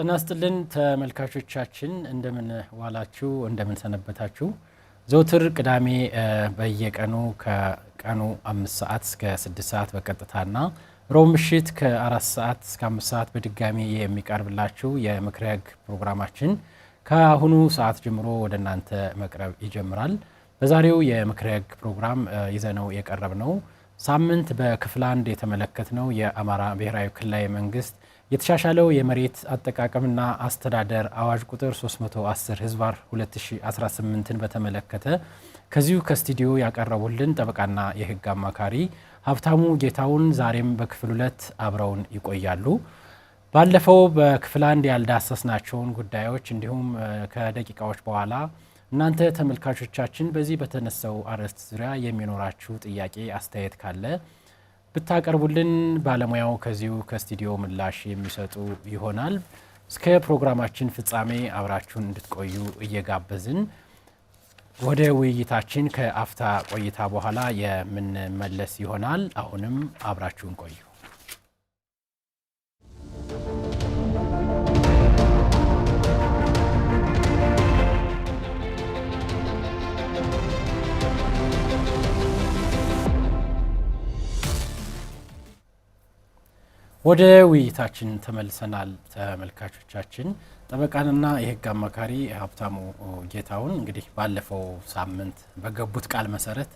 ጤና ይስጥልን ተመልካቾቻችን እንደምን ዋላችሁ እንደምን ሰነበታችሁ። ዘውትር ቅዳሜ በየቀኑ ከቀኑ 5 ሰዓት እስከ 6 ሰዓት በቀጥታና ሮብ ምሽት ከ4 ሰዓት እስከ 5 ሰዓት በድጋሚ የሚቀርብላችሁ የምክረ ሕግ ፕሮግራማችን ከአሁኑ ሰዓት ጀምሮ ወደ እናንተ መቅረብ ይጀምራል። በዛሬው የምክረ ሕግ ፕሮግራም ይዘነው የቀረብነው ሳምንት በክፍል 1 የተመለከትነው የአማራ ብሔራዊ ክልላዊ መንግስት የተሻሻለው የመሬት አጠቃቀምና አስተዳደር አዋጅ ቁጥር 310/2018ን በተመለከተ ከዚሁ ከስቱዲዮ ያቀረቡልን ጠበቃና የህግ አማካሪ ሀብታሙ ጌታውን ዛሬም በክፍል 2 አብረውን ይቆያሉ። ባለፈው በክፍል 1 ያልዳሰስናቸውን ጉዳዮች እንዲሁም ከደቂቃዎች በኋላ እናንተ ተመልካቾቻችን በዚህ በተነሳው አርዕስት ዙሪያ የሚኖራችሁ ጥያቄ አስተያየት ካለ ብታቀርቡልን ባለሙያው ከዚሁ ከስቱዲዮ ምላሽ የሚሰጡ ይሆናል። እስከ ፕሮግራማችን ፍጻሜ አብራችሁን እንድትቆዩ እየጋበዝን ወደ ውይይታችን ከአፍታ ቆይታ በኋላ የምንመለስ ይሆናል። አሁንም አብራችሁን ቆዩ። ወደ ውይይታችን ተመልሰናል ተመልካቾቻችን። ጠበቃንና የህግ አማካሪ ሀብታሙ ጌታውን እንግዲህ ባለፈው ሳምንት በገቡት ቃል መሰረት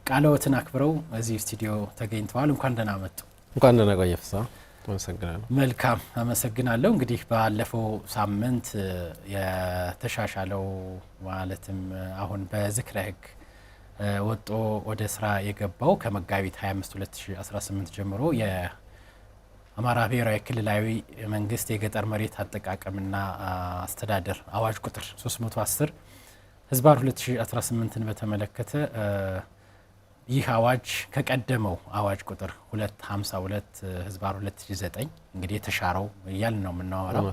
ቃልዎትን አክብረው እዚህ ስቱዲዮ ተገኝተዋል። እንኳን ደህና መጡ። እንኳን ደህና ቆየ ፍሳ። አመሰግናለሁ። መልካም አመሰግናለሁ። እንግዲህ ባለፈው ሳምንት የተሻሻለው ማለትም አሁን በዝክረ ህግ ወጦ ወደ ስራ የገባው ከመጋቢት 25 2018 ጀምሮ አማራ ብሔራዊ ክልላዊ መንግስት የገጠር መሬት አጠቃቀምና አስተዳደር አዋጅ ቁጥር 310/2018ን በተመለከተ ይህ አዋጅ ከቀደመው አዋጅ ቁጥር 252/2009 እንግዲህ የተሻረው እያልን ነው የምናወራው።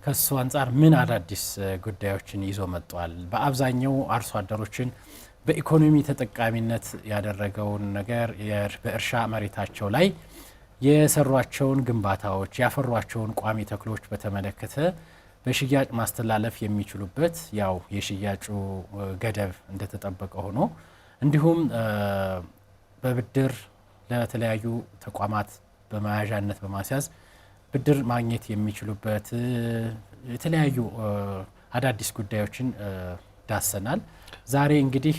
ከሱ አንጻር ምን አዳዲስ ጉዳዮችን ይዞ መጥቷል? በአብዛኛው አርሶ አደሮችን በኢኮኖሚ ተጠቃሚነት ያደረገውን ነገር በእርሻ መሬታቸው ላይ የሰሯቸውን ግንባታዎች ያፈሯቸውን ቋሚ ተክሎች በተመለከተ በሽያጭ ማስተላለፍ የሚችሉበት ያው የሽያጩ ገደብ እንደተጠበቀ ሆኖ እንዲሁም በብድር ለተለያዩ ተቋማት በመያዣነት በማስያዝ ብድር ማግኘት የሚችሉበት የተለያዩ አዳዲስ ጉዳዮችን ዳሰናል። ዛሬ እንግዲህ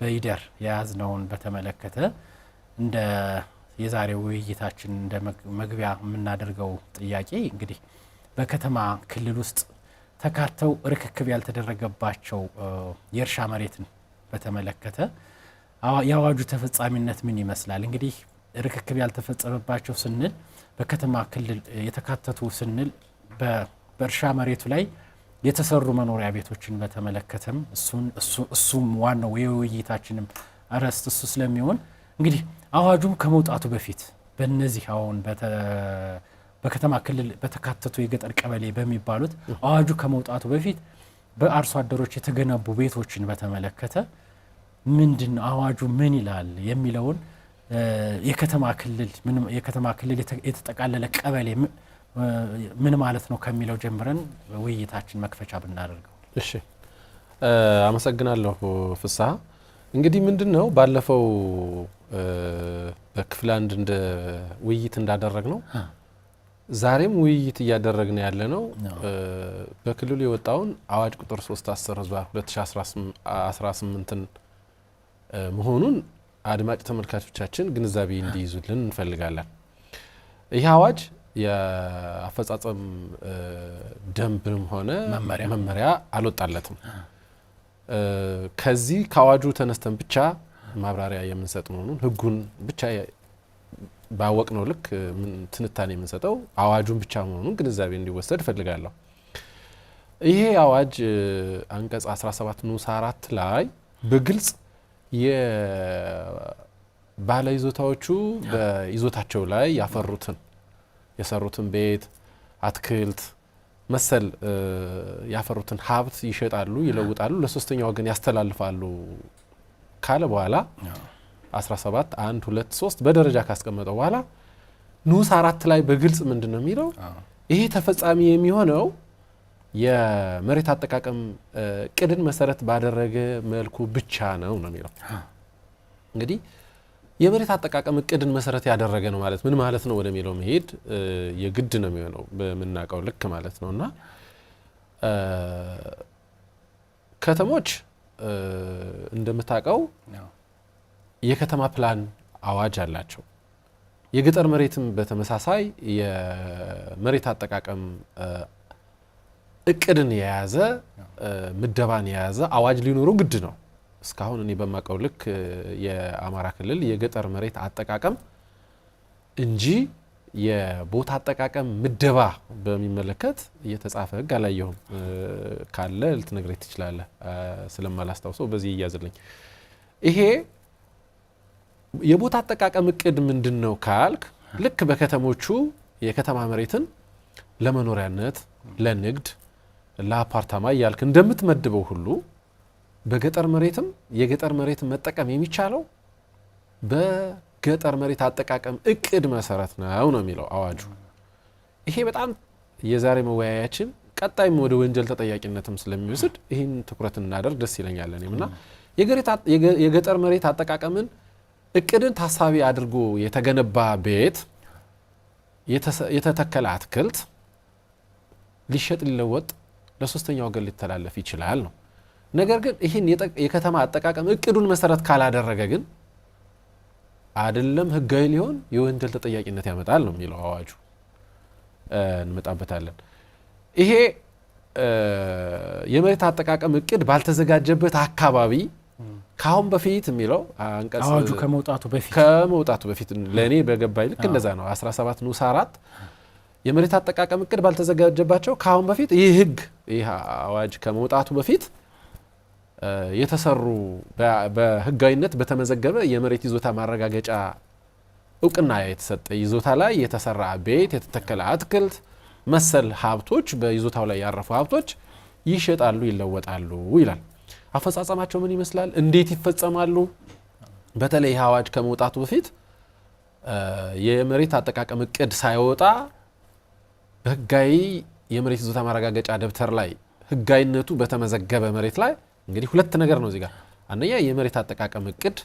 በይደር የያዝነውን በተመለከተ እንደ የዛሬው ውይይታችን እንደ መግቢያ የምናደርገው ጥያቄ እንግዲህ በከተማ ክልል ውስጥ ተካተው ርክክብ ያልተደረገባቸው የእርሻ መሬትን በተመለከተ የአዋጁ ተፈጻሚነት ምን ይመስላል? እንግዲህ ርክክብ ያልተፈጸመባቸው ስንል በከተማ ክልል የተካተቱ ስንል በእርሻ መሬቱ ላይ የተሰሩ መኖሪያ ቤቶችን በተመለከተም እሱም ዋናው የውይይታችንም አርዕስት እሱ ስለሚሆን እንግዲህ አዋጁም ከመውጣቱ በፊት በእነዚህ አሁን በከተማ ክልል በተካተቱ የገጠር ቀበሌ በሚባሉት አዋጁ ከመውጣቱ በፊት በአርሶ አደሮች የተገነቡ ቤቶችን በተመለከተ ምንድነው አዋጁ ምን ይላል የሚለውን የከተማ ክልል የተጠቃለለ ቀበሌ ምን ማለት ነው ከሚለው ጀምረን ውይይታችን መክፈቻ ብናደርገው። እሺ፣ አመሰግናለሁ ፍስሐ። እንግዲህ ምንድነው ባለፈው በክፍል 1 እንደ ውይይት እንዳደረግ ነው ዛሬም ውይይት እያደረግን ያለ ነው በክልሉ የወጣውን አዋጅ ቁጥር 310/2018ን መሆኑን አድማጭ ተመልካቾቻችን ግንዛቤ እንዲይዙልን እንፈልጋለን። ይህ አዋጅ የአፈጻጸም ደንብም ሆነ መመሪያ አልወጣለትም። ከዚህ ከአዋጁ ተነስተን ብቻ ማብራሪያ የምንሰጥ መሆኑን ህጉን ብቻ ባወቅነው ልክ ትንታኔ የምንሰጠው አዋጁን ብቻ መሆኑን ግንዛቤ እንዲወሰድ ፈልጋለሁ። ይሄ አዋጅ አንቀጽ 17 ንዑስ 4 ላይ በግልጽ የባለ ይዞታዎቹ በይዞታቸው ላይ የሰሩትን ቤት፣ አትክልት መሰል ያፈሩትን ሀብት ይሸጣሉ፣ ይለውጣሉ፣ ለሶስተኛ ወገን ያስተላልፋሉ ካለ በኋላ 17 1 2 3 በደረጃ ካስቀመጠው በኋላ ንዑስ 4 ላይ በግልጽ ምንድነው የሚለው ይሄ ተፈጻሚ የሚሆነው የመሬት አጠቃቀም እቅድን መሰረት ባደረገ መልኩ ብቻ ነው የሚለው። እንግዲህ የመሬት አጠቃቀም እቅድን መሰረት ያደረገ ነው ማለት ምን ማለት ነው ወደሚለው መሄድ የግድ ነው የሚሆነው በምናውቀው ልክ ማለት ነውና ከተሞች እንደምታውቀው የከተማ ፕላን አዋጅ አላቸው። የገጠር መሬትም በተመሳሳይ የመሬት አጠቃቀም እቅድን የያዘ ምደባን የያዘ አዋጅ ሊኖረው ግድ ነው። እስካሁን እኔ በማቀው ልክ የአማራ ክልል የገጠር መሬት አጠቃቀም እንጂ የቦታ አጠቃቀም ምደባ በሚመለከት እየተጻፈ ሕግ አላየሁም። ካለ ልትነግረኝ ትችላለህ፣ ስለማላስታውሰው በዚህ ይያዝልኝ። ይሄ የቦታ አጠቃቀም እቅድ ምንድነው ካልክ ልክ በከተሞቹ የከተማ መሬትን ለመኖሪያነት፣ ለንግድ፣ ለአፓርታማ እያልክ እንደምትመድበው ሁሉ በገጠር መሬትም የገጠር መሬት መጠቀም የሚቻለው በገጠር መሬት አጠቃቀም እቅድ መሰረት ነው የሚለው አዋጁ። ይሄ በጣም የዛሬ መወያያችን ቀጣይም ወደ ወንጀል ተጠያቂነትም ስለሚወስድ ይህን ትኩረት እናደርግ ደስ ይለኛል። እኔምና የገጠር መሬት አጠቃቀምን እቅድን ታሳቢ አድርጎ የተገነባ ቤት፣ የተተከለ አትክልት ሊሸጥ ሊለወጥ ለሶስተኛ ወገን ሊተላለፍ ይችላል ነው። ነገር ግን ይህን የከተማ አጠቃቀም እቅዱን መሰረት ካላደረገ ግን አይደለም ህጋዊ ሊሆን የወንጀል ተጠያቂነት ያመጣል ነው የሚለው አዋጁ። እንመጣበታለን። ይሄ የመሬት አጠቃቀም እቅድ ባልተዘጋጀበት አካባቢ ካሁን በፊት የሚለው አንቀጽ አዋጁ ከመውጣቱ በፊት ለኔ በገባይ ልክ እንደዛ ነው። 17 ንዑስ 4 የመሬት አጠቃቀም እቅድ ባልተዘጋጀባቸው ካሁን በፊት ይህ አዋጅ ከመውጣቱ በፊት የተሰሩ በህጋዊነት በተመዘገበ የመሬት ይዞታ ማረጋገጫ እውቅና የተሰጠ ይዞታ ላይ የተሰራ ቤት፣ የተተከለ አትክልት መሰል ሀብቶች በይዞታው ላይ ያረፉ ሀብቶች ይሸጣሉ፣ ይለወጣሉ ይላል። አፈጻጸማቸው ምን ይመስላል? እንዴት ይፈጸማሉ? በተለይ አዋጅ ከመውጣቱ በፊት የመሬት አጠቃቀም እቅድ ሳይወጣ በህጋዊ የመሬት ይዞታ ማረጋገጫ ደብተር ላይ ህጋዊነቱ በተመዘገበ መሬት ላይ እንግዲህ ሁለት ነገር ነው እዚህ ጋር። አንደኛ የመሬት አጠቃቀም እቅድ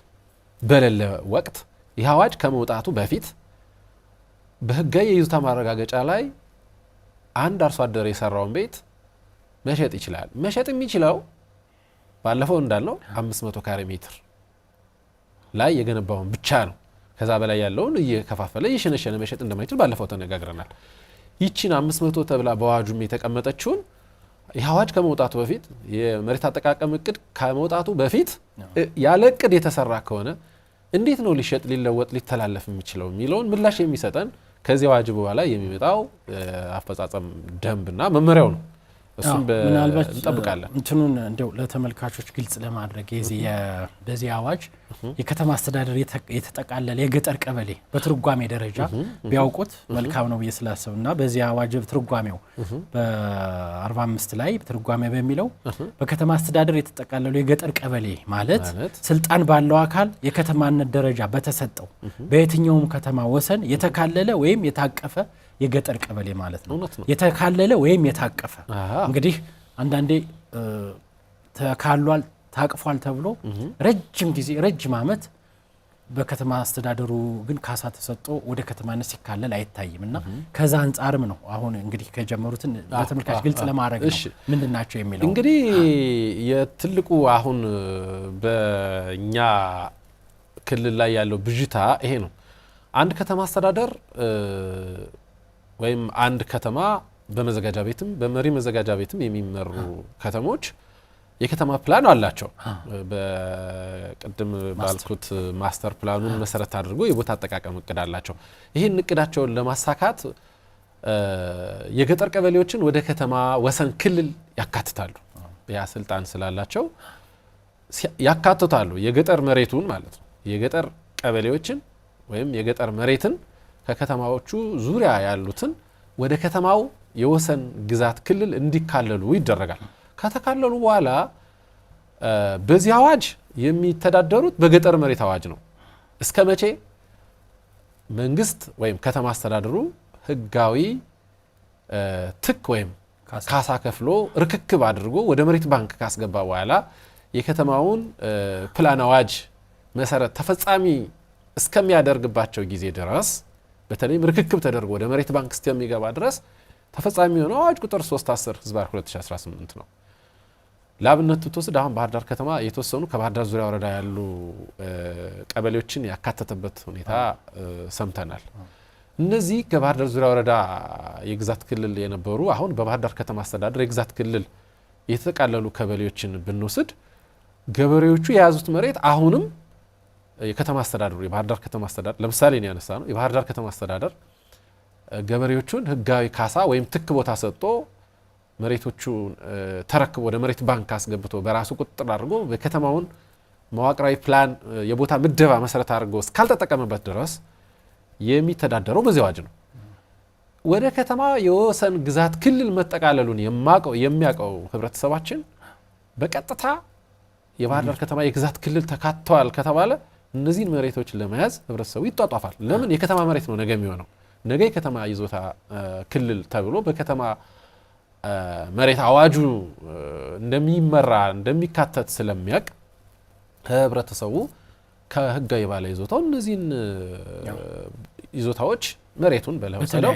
በሌለ ወቅት ይህ አዋጅ ከመውጣቱ በፊት በህጋዊ የይዞታ ማረጋገጫ ላይ አንድ አርሶ አደር የሰራውን ቤት መሸጥ ይችላል። መሸጥ የሚችለው ባለፈው እንዳልነው 500 ካሬ ሜትር ላይ የገነባውን ብቻ ነው። ከዛ በላይ ያለውን እየከፋፈለ እየሸነሸነ መሸጥ እንደማይችል ባለፈው ተነጋግረናል። ይቺን 500 ተብላ በአዋጁም የተቀመጠችውን ይህ አዋጅ ከመውጣቱ በፊት የመሬት አጠቃቀም እቅድ ከመውጣቱ በፊት ያለ እቅድ የተሰራ ከሆነ እንዴት ነው ሊሸጥ ሊለወጥ ሊተላለፍ የሚችለው የሚለውን ምላሽ የሚሰጠን ከዚህ አዋጅ በኋላ የሚመጣው አፈጻጸም ደንብና መመሪያው ነው። እሱም እንጠብቃለን። እንትኑን እንደው ለተመልካቾች ግልጽ ለማድረግ በዚህ አዋጅ የከተማ አስተዳደር የተጠቃለለ የገጠር ቀበሌ በትርጓሜ ደረጃ ቢያውቁት መልካም ነው ብዬ ስላሰብና በዚህ አዋጅ በትርጓሜው በ45 ላይ በትርጓሜ በሚለው በከተማ አስተዳደር የተጠቃለለ የገጠር ቀበሌ ማለት ስልጣን ባለው አካል የከተማነት ደረጃ በተሰጠው በየትኛውም ከተማ ወሰን የተካለለ ወይም የታቀፈ የገጠር ቀበሌ ማለት ነው። የተካለለ ወይም የታቀፈ እንግዲህ አንዳንዴ ተካሏል ታቅፏል ተብሎ ረጅም ጊዜ ረጅም ዓመት በከተማ አስተዳደሩ ግን ካሳ ተሰጥቶ ወደ ከተማነት ሲካለል አይታይምና ከዛ አንጻርም ነው አሁን እንግዲህ ከጀመሩትን ለተመልካች ግልጽ ለማድረግ ነው ምንድናቸው የሚለው። እንግዲህ የትልቁ አሁን በእኛ ክልል ላይ ያለው ብዥታ ይሄ ነው። አንድ ከተማ አስተዳደር ወይም አንድ ከተማ በመዘጋጃ ቤትም በመሪ መዘጋጃ ቤትም የሚመሩ ከተሞች የከተማ ፕላን አላቸው። በቅድም ባልኩት ማስተር ፕላኑን መሰረት አድርጎ የቦታ አጠቃቀም እቅድ አላቸው። ይህን እቅዳቸውን ለማሳካት የገጠር ቀበሌዎችን ወደ ከተማ ወሰን ክልል ያካትታሉ። ያ ስልጣን ስላላቸው ያካትታሉ። የገጠር መሬቱን ማለት ነው። የገጠር ቀበሌዎችን ወይም የገጠር መሬትን ከከተማዎቹ ዙሪያ ያሉትን ወደ ከተማው የወሰን ግዛት ክልል እንዲካለሉ ይደረጋል። ከተካለሉ በኋላ በዚህ አዋጅ የሚተዳደሩት በገጠር መሬት አዋጅ ነው። እስከ መቼ? መንግስት ወይም ከተማ አስተዳደሩ ህጋዊ ትክ ወይም ካሳ ከፍሎ ርክክብ አድርጎ ወደ መሬት ባንክ ካስገባ በኋላ የከተማውን ፕላን አዋጅ መሰረት ተፈጻሚ እስከሚያደርግባቸው ጊዜ ድረስ በተለይም ርክክብ ተደርጎ ወደ መሬት ባንክ እስከሚገባ ድረስ ተፈጻሚ የሆነው አዋጅ ቁጥር 310/2018 ነው። ለአብነት ብትወስድ አሁን ባህር ዳር ከተማ የተወሰኑ ከባህር ዳር ዙሪያ ወረዳ ያሉ ቀበሌዎችን ያካተተበት ሁኔታ ሰምተናል። እነዚህ ከባህር ዳር ዙሪያ ወረዳ የግዛት ክልል የነበሩ አሁን በባህር ዳር ከተማ አስተዳደር የግዛት ክልል የተጠቃለሉ ቀበሌዎችን ብንወስድ ገበሬዎቹ የያዙት መሬት አሁንም የከተማ አስተዳደሩ የባህር ዳር ከተማ አስተዳደር ለምሳሌ ነው ያነሳ ነው። የባህር ዳር ከተማ አስተዳደር ገበሬዎቹን ህጋዊ ካሳ ወይም ትክ ቦታ ሰጥቶ መሬቶቹን ተረክቦ ወደ መሬት ባንክ አስገብቶ በራሱ ቁጥጥር አድርጎ በከተማውን መዋቅራዊ ፕላን የቦታ ምደባ መሰረት አድርጎ እስካልተጠቀመበት ድረስ የሚተዳደረው በዚህ አዋጅ ነው። ወደ ከተማ የወሰን ግዛት ክልል መጠቃለሉን የሚያውቀው ህብረተሰባችን በቀጥታ የባህር ዳር ከተማ የግዛት ክልል ተካተዋል ከተባለ እነዚህን መሬቶች ለመያዝ ህብረተሰቡ ይጧጧፋል። ለምን? የከተማ መሬት ነው ነገ የሚሆነው። ነገ የከተማ ይዞታ ክልል ተብሎ በከተማ መሬት አዋጁ እንደሚመራ እንደሚካተት ስለሚያውቅ ህብረተሰቡ ከህጋዊ ባለ ይዞታው እነዚህን ይዞታዎች መሬቱን በለወሰለው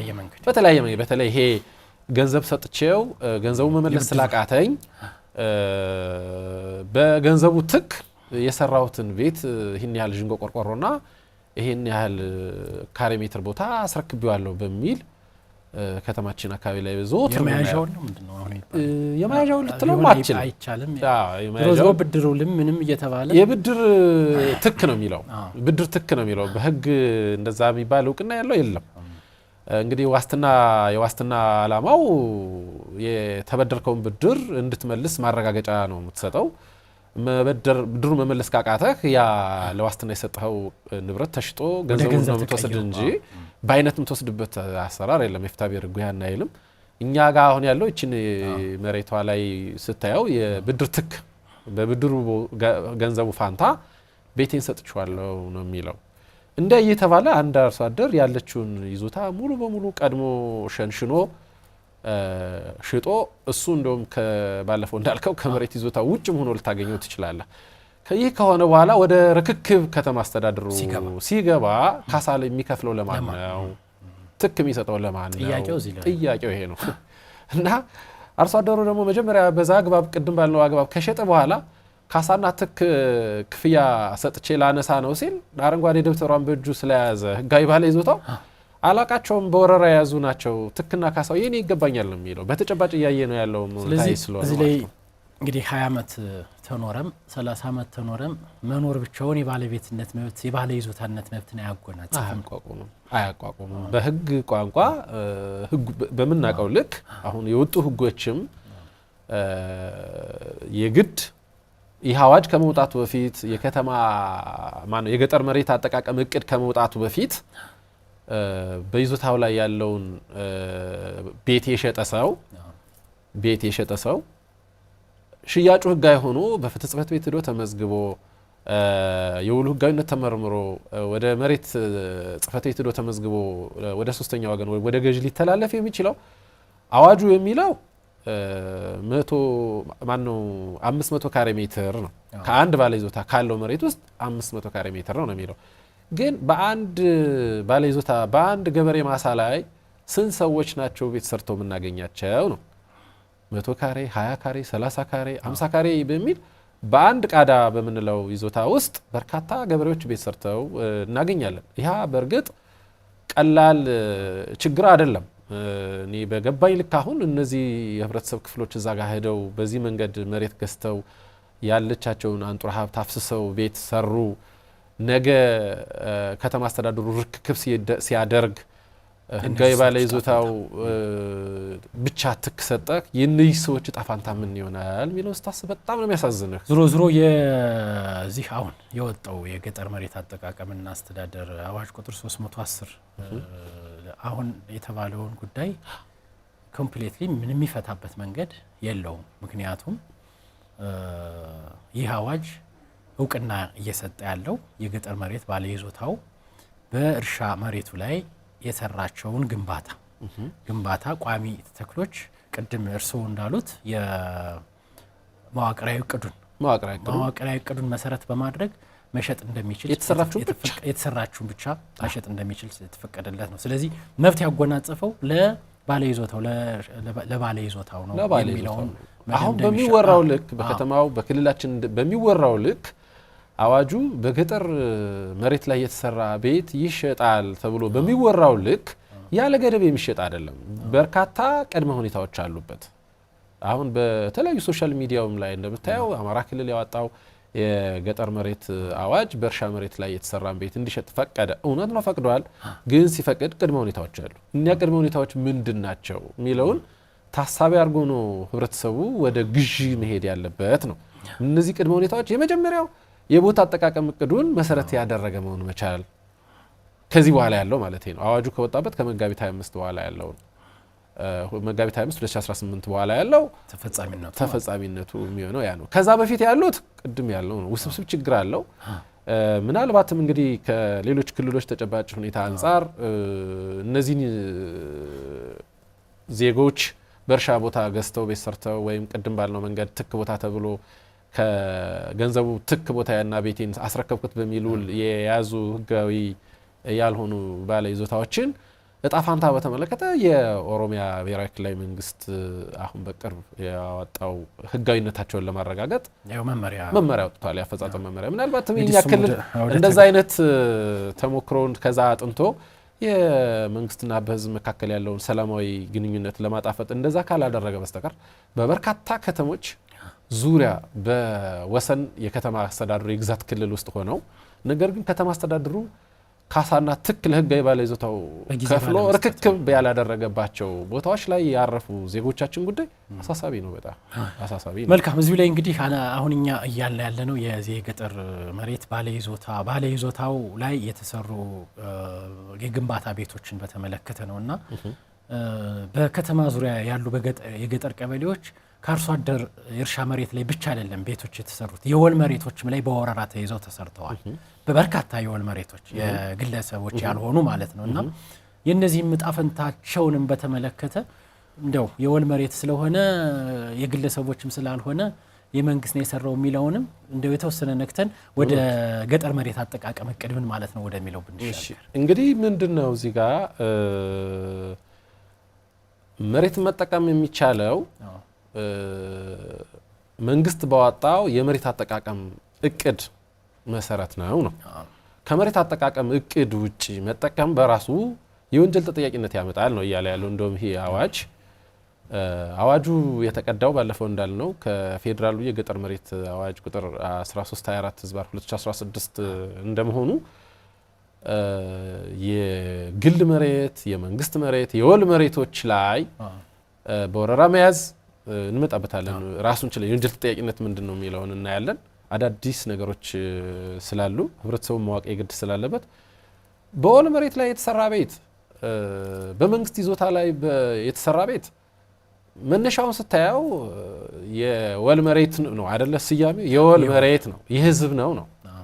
በተለያየ መንገድ በተለይ ይሄ ገንዘብ ሰጥቼው ገንዘቡ መመለስ ስላቃተኝ በገንዘቡ ትክ የሰራሁትን ቤት ይህን ያህል ዥንጎ ቆርቆሮና ይህን ያህል ካሬ ሜትር ቦታ አስረክቤዋለሁ በሚል ከተማችን አካባቢ ላይ ዞትር የማያዣው ነው ምንድነው? አሁን የማያዣው ልትለው አይቻልም። ዞ ብድሩልም ምንም እየተባለ የብድር ትክ ነው የሚለው ብድር ትክ ነው የሚለው በህግ እንደዛ የሚባል እውቅና ያለው የለም። እንግዲህ የዋስትና ዓላማው የተበደርከውን ብድር እንድትመልስ ማረጋገጫ ነው የምትሰጠው። ብድሩ መመለስ ካቃተህ ያ ለዋስትና የሰጠኸው ንብረት ተሽጦ ገንዘቡን ነው የምትወስድ እንጂ በአይነት የምትወስድበት አሰራር የለም። የፍትሐብሔር ሕጉ ያን አይልም። እኛ ጋር አሁን ያለው እችን መሬቷ ላይ ስታየው የብድር ትክ በብድሩ ገንዘቡ ፋንታ ቤቴን ሰጥቼዋለሁ ነው የሚለው። እንደ እየተባለ አንድ አርሶ አደር ያለችውን ይዞታ ሙሉ በሙሉ ቀድሞ ሸንሽኖ ሽጦ እሱ እንደውም ባለፈው እንዳልከው ከመሬት ይዞታ ውጭም ሆኖ ልታገኘው ትችላለህ። ይህ ከሆነ በኋላ ወደ ርክክብ ከተማ አስተዳደሩ ሲገባ ካሳ የሚከፍለው ለማን ነው? ትክ የሚሰጠው ለማን ነው? ጥያቄው ይሄ ነው። እና አርሶ አደሩ ደግሞ መጀመሪያ በዛ አግባብ ቅድም ባልነው አግባብ ከሸጠ በኋላ ካሳና ትክ ክፍያ ሰጥቼ ላነሳ ነው ሲል አረንጓዴ ደብተሯን በእጁ ስለያዘ ህጋዊ ባለ ይዞታው አላቃቸውም በወረራ የያዙ ናቸው። ትክና ካሳው የኔ ይገባኛል ነው የሚለው። በተጨባጭ እያየ ነው ያለው ታይ ስለሆነ እዚህ ላይ እንግዲህ 20 ዓመት ተኖረም 30 ዓመት ተኖረም መኖር ብቻውን የባለቤትነት መብት የባለ ይዞታነት መብትን አያቋቁምም። በህግ ቋንቋ ህግ በምናቀው ልክ አሁን የወጡ ህጎችም የግድ ይህ አዋጅ ከመውጣቱ በፊት የከተማ ማነው የገጠር መሬት አጠቃቀም እቅድ ከመውጣቱ በፊት በይዞታው ላይ ያለውን ቤት የሸጠ ሰው ሽያጩ ህጋዊ ሆኖ በፍትህ ጽሕፈት ቤት ሄዶ ተመዝግቦ የውሉ ህጋዊነት ተመርምሮ ወደ መሬት ጽሕፈት ቤት ሄዶ ተመዝግቦ ወደ ሶስተኛ ወገን ወደ ገዥ ሊተላለፍ የሚችለው አዋጁ የሚለው 500 ካሬ ሜትር ነው። ከአንድ ባለ ይዞታ ካለው መሬት ውስጥ 500 ካሬ ሜትር ነው የሚለው። ግን በአንድ ባለ ይዞታ በአንድ ገበሬ ማሳ ላይ ስንት ሰዎች ናቸው ቤት ሰርተው የምናገኛቸው ነው? 100 ካሬ 20 ካሬ 30 ካሬ 50 ካሬ በሚል በአንድ ቃዳ በምንለው ይዞታ ውስጥ በርካታ ገበሬዎች ቤት ሰርተው እናገኛለን። ይህ በእርግጥ ቀላል ችግር አይደለም። እኔ በገባኝ ልክ አሁን እነዚህ የህብረተሰብ ክፍሎች እዛ ጋር ሄደው በዚህ መንገድ መሬት ገዝተው ያለቻቸውን አንጡራ ሀብት አፍስሰው ቤት ሰሩ። ነገ ከተማ አስተዳደሩ ርክክብ ሲያደርግ ህጋዊ ባለ ይዞታው ብቻ ትክ ሰጠ። የእነዚህ ሰዎች ዕጣ ፈንታ ምን ይሆናል የሚለው ስታስብ በጣም ነው የሚያሳዝንህ። ዞሮ የዚህ አሁን የወጣው የገጠር መሬት አጠቃቀምና አስተዳደር አዋጅ ቁጥር 310 አሁን የተባለውን ጉዳይ ኮምፕሊትሊ ምንም የሚፈታበት መንገድ የለውም። ምክንያቱም ይህ አዋጅ እውቅና እየሰጠ ያለው የገጠር መሬት ባለ ይዞታው በእርሻ መሬቱ ላይ የሰራቸውን ግንባታ ግንባታ ቋሚ ተክሎች ቅድም እርስዎ እንዳሉት የመዋቅራዊ እቅዱን መሰረት በማድረግ መሸጥ እንደሚችል የተሰራችውን ብቻ መሸጥ እንደሚችል የተፈቀደለት ነው። ስለዚህ መብት ያጎናጸፈው ለባለይዞታው ነው የሚለው አሁን በሚወራው ልክ በከተማው በክልላችን በሚወራው ልክ አዋጁ በገጠር መሬት ላይ የተሰራ ቤት ይሸጣል ተብሎ በሚወራው ልክ ያለ ገደብ የሚሸጥ አይደለም። በርካታ ቅድመ ሁኔታዎች አሉበት። አሁን በተለያዩ ሶሻል ሚዲያውም ላይ እንደምታየው አማራ ክልል ያወጣው የገጠር መሬት አዋጅ በእርሻ መሬት ላይ የተሰራን ቤት እንዲሸጥ ፈቀደ። እውነት ነው ፈቅዷል። ግን ሲፈቅድ ቅድመ ሁኔታዎች አሉ። እኛ ቅድመ ሁኔታዎች ምንድን ናቸው የሚለውን ታሳቢ አድርጎ ነው ህብረተሰቡ ወደ ግዢ መሄድ ያለበት ነው። እነዚህ ቅድመ ሁኔታዎች የመጀመሪያው የቦታ አጠቃቀም እቅዱን መሰረት ያደረገ መሆኑ መቻል፣ ከዚህ በኋላ ያለው ማለት ነው። አዋጁ ከወጣበት ከመጋቢት 25 በኋላ ያለው መጋቢት 25 2018 በኋላ ያለው ተፈጻሚነቱ የሚሆነው ያ ነው። ከዛ በፊት ያሉት ቅድም ያለው ነው። ውስብስብ ችግር አለው። ምናልባትም እንግዲህ ከሌሎች ክልሎች ተጨባጭ ሁኔታ አንጻር እነዚህን ዜጎች በእርሻ ቦታ ገዝተው ቤት ሰርተው ወይም ቅድም ባልነው መንገድ ትክ ቦታ ተብሎ ከገንዘቡ ትክ ቦታ ያና ቤቴን አስረከብኩት በሚል ውል የያዙ ህጋዊ ያልሆኑ ባለ ይዞታዎችን እጣ ፋንታ በተመለከተ የኦሮሚያ ብሔራዊ ክልላዊ መንግስት አሁን በቅርብ ያወጣው ህጋዊነታቸውን ለማረጋገጥ መመሪያ ወጥቷል። ያፈጻጸም መመሪያ ምናልባትም የኛ ክልል እንደዛ አይነት ተሞክሮን ከዛ አጥንቶ የመንግስትና በህዝብ መካከል ያለውን ሰላማዊ ግንኙነት ለማጣፈጥ እንደዛ ካላደረገ በስተቀር በበርካታ ከተሞች ዙሪያ በወሰን የከተማ አስተዳደሩ የግዛት ክልል ውስጥ ሆነው ነገር ግን ከተማ አስተዳደሩ ካሳና ትክ ለህጋዊ ባለይዞታው ከፍሎ ርክክብ ያላደረገባቸው ቦታዎች ላይ ያረፉ ዜጎቻችን ጉዳይ አሳሳቢ ነው፣ በጣም አሳሳቢ ነው። መልካም። እዚሁ ላይ እንግዲህ አሁን እኛ እያልን ያለነው የዚህ የገጠር መሬት ባለይዞታው ላይ የተሰሩ የግንባታ ቤቶችን በተመለከተ ነውና በከተማ ዙሪያ ያሉ የገጠር ቀበሌዎች ከአርሶ አደር የእርሻ መሬት ላይ ብቻ አይደለም ቤቶች የተሰሩት፣ የወል መሬቶችም ላይ በወረራ ተይዘው ተሰርተዋል። በበርካታ የወል መሬቶች የግለሰቦች ያልሆኑ ማለት ነውና የነዚህም ዕጣ ፈንታቸውንም በተመለከተ እንደው የወል መሬት ስለሆነ የግለሰቦችም ስላልሆነ የመንግስት ነው የሰራው የሚለውንም እንደው የተወሰነ ነክተን ወደ ገጠር መሬት አጠቃቀም እቅድ ምን ማለት ነው ወደሚለው ብንሻገር እንግዲህ ምንድነው እዚህ ጋር መሬት መጠቀም የሚቻለው መንግስት ባወጣው የመሬት አጠቃቀም እቅድ መሰረት ነው። ከመሬት አጠቃቀም እቅድ ውጪ መጠቀም በራሱ የወንጀል ተጠያቂነት ያመጣል ነው እያለ ያለው። እንደውም ይሄ አዋጁ የተቀዳው ባለፈው እንዳልነው ከፌዴራሉ የገጠር መሬት አዋጅ ቁጥር 1324/2016 እንደመሆኑ የግል መሬት፣ የመንግስት መሬት፣ የወል መሬቶች ላይ በወረራ መያዝ እንመጣበታለን። ራሱን ችለ የወንጀል ተጠያቂነት ምንድነው የሚለውን እናያለን። አዳዲስ ነገሮች ስላሉ ህብረተሰቡ ማወቅ የግድ ስላለበት በወል መሬት ላይ የተሰራ ቤት፣ በመንግስት ይዞታ ላይ የተሰራ ቤት መነሻውን ስታየው የወል መሬት ነው አይደለ? ስያሜው የወል መሬት ነው፣ የህዝብ ነው።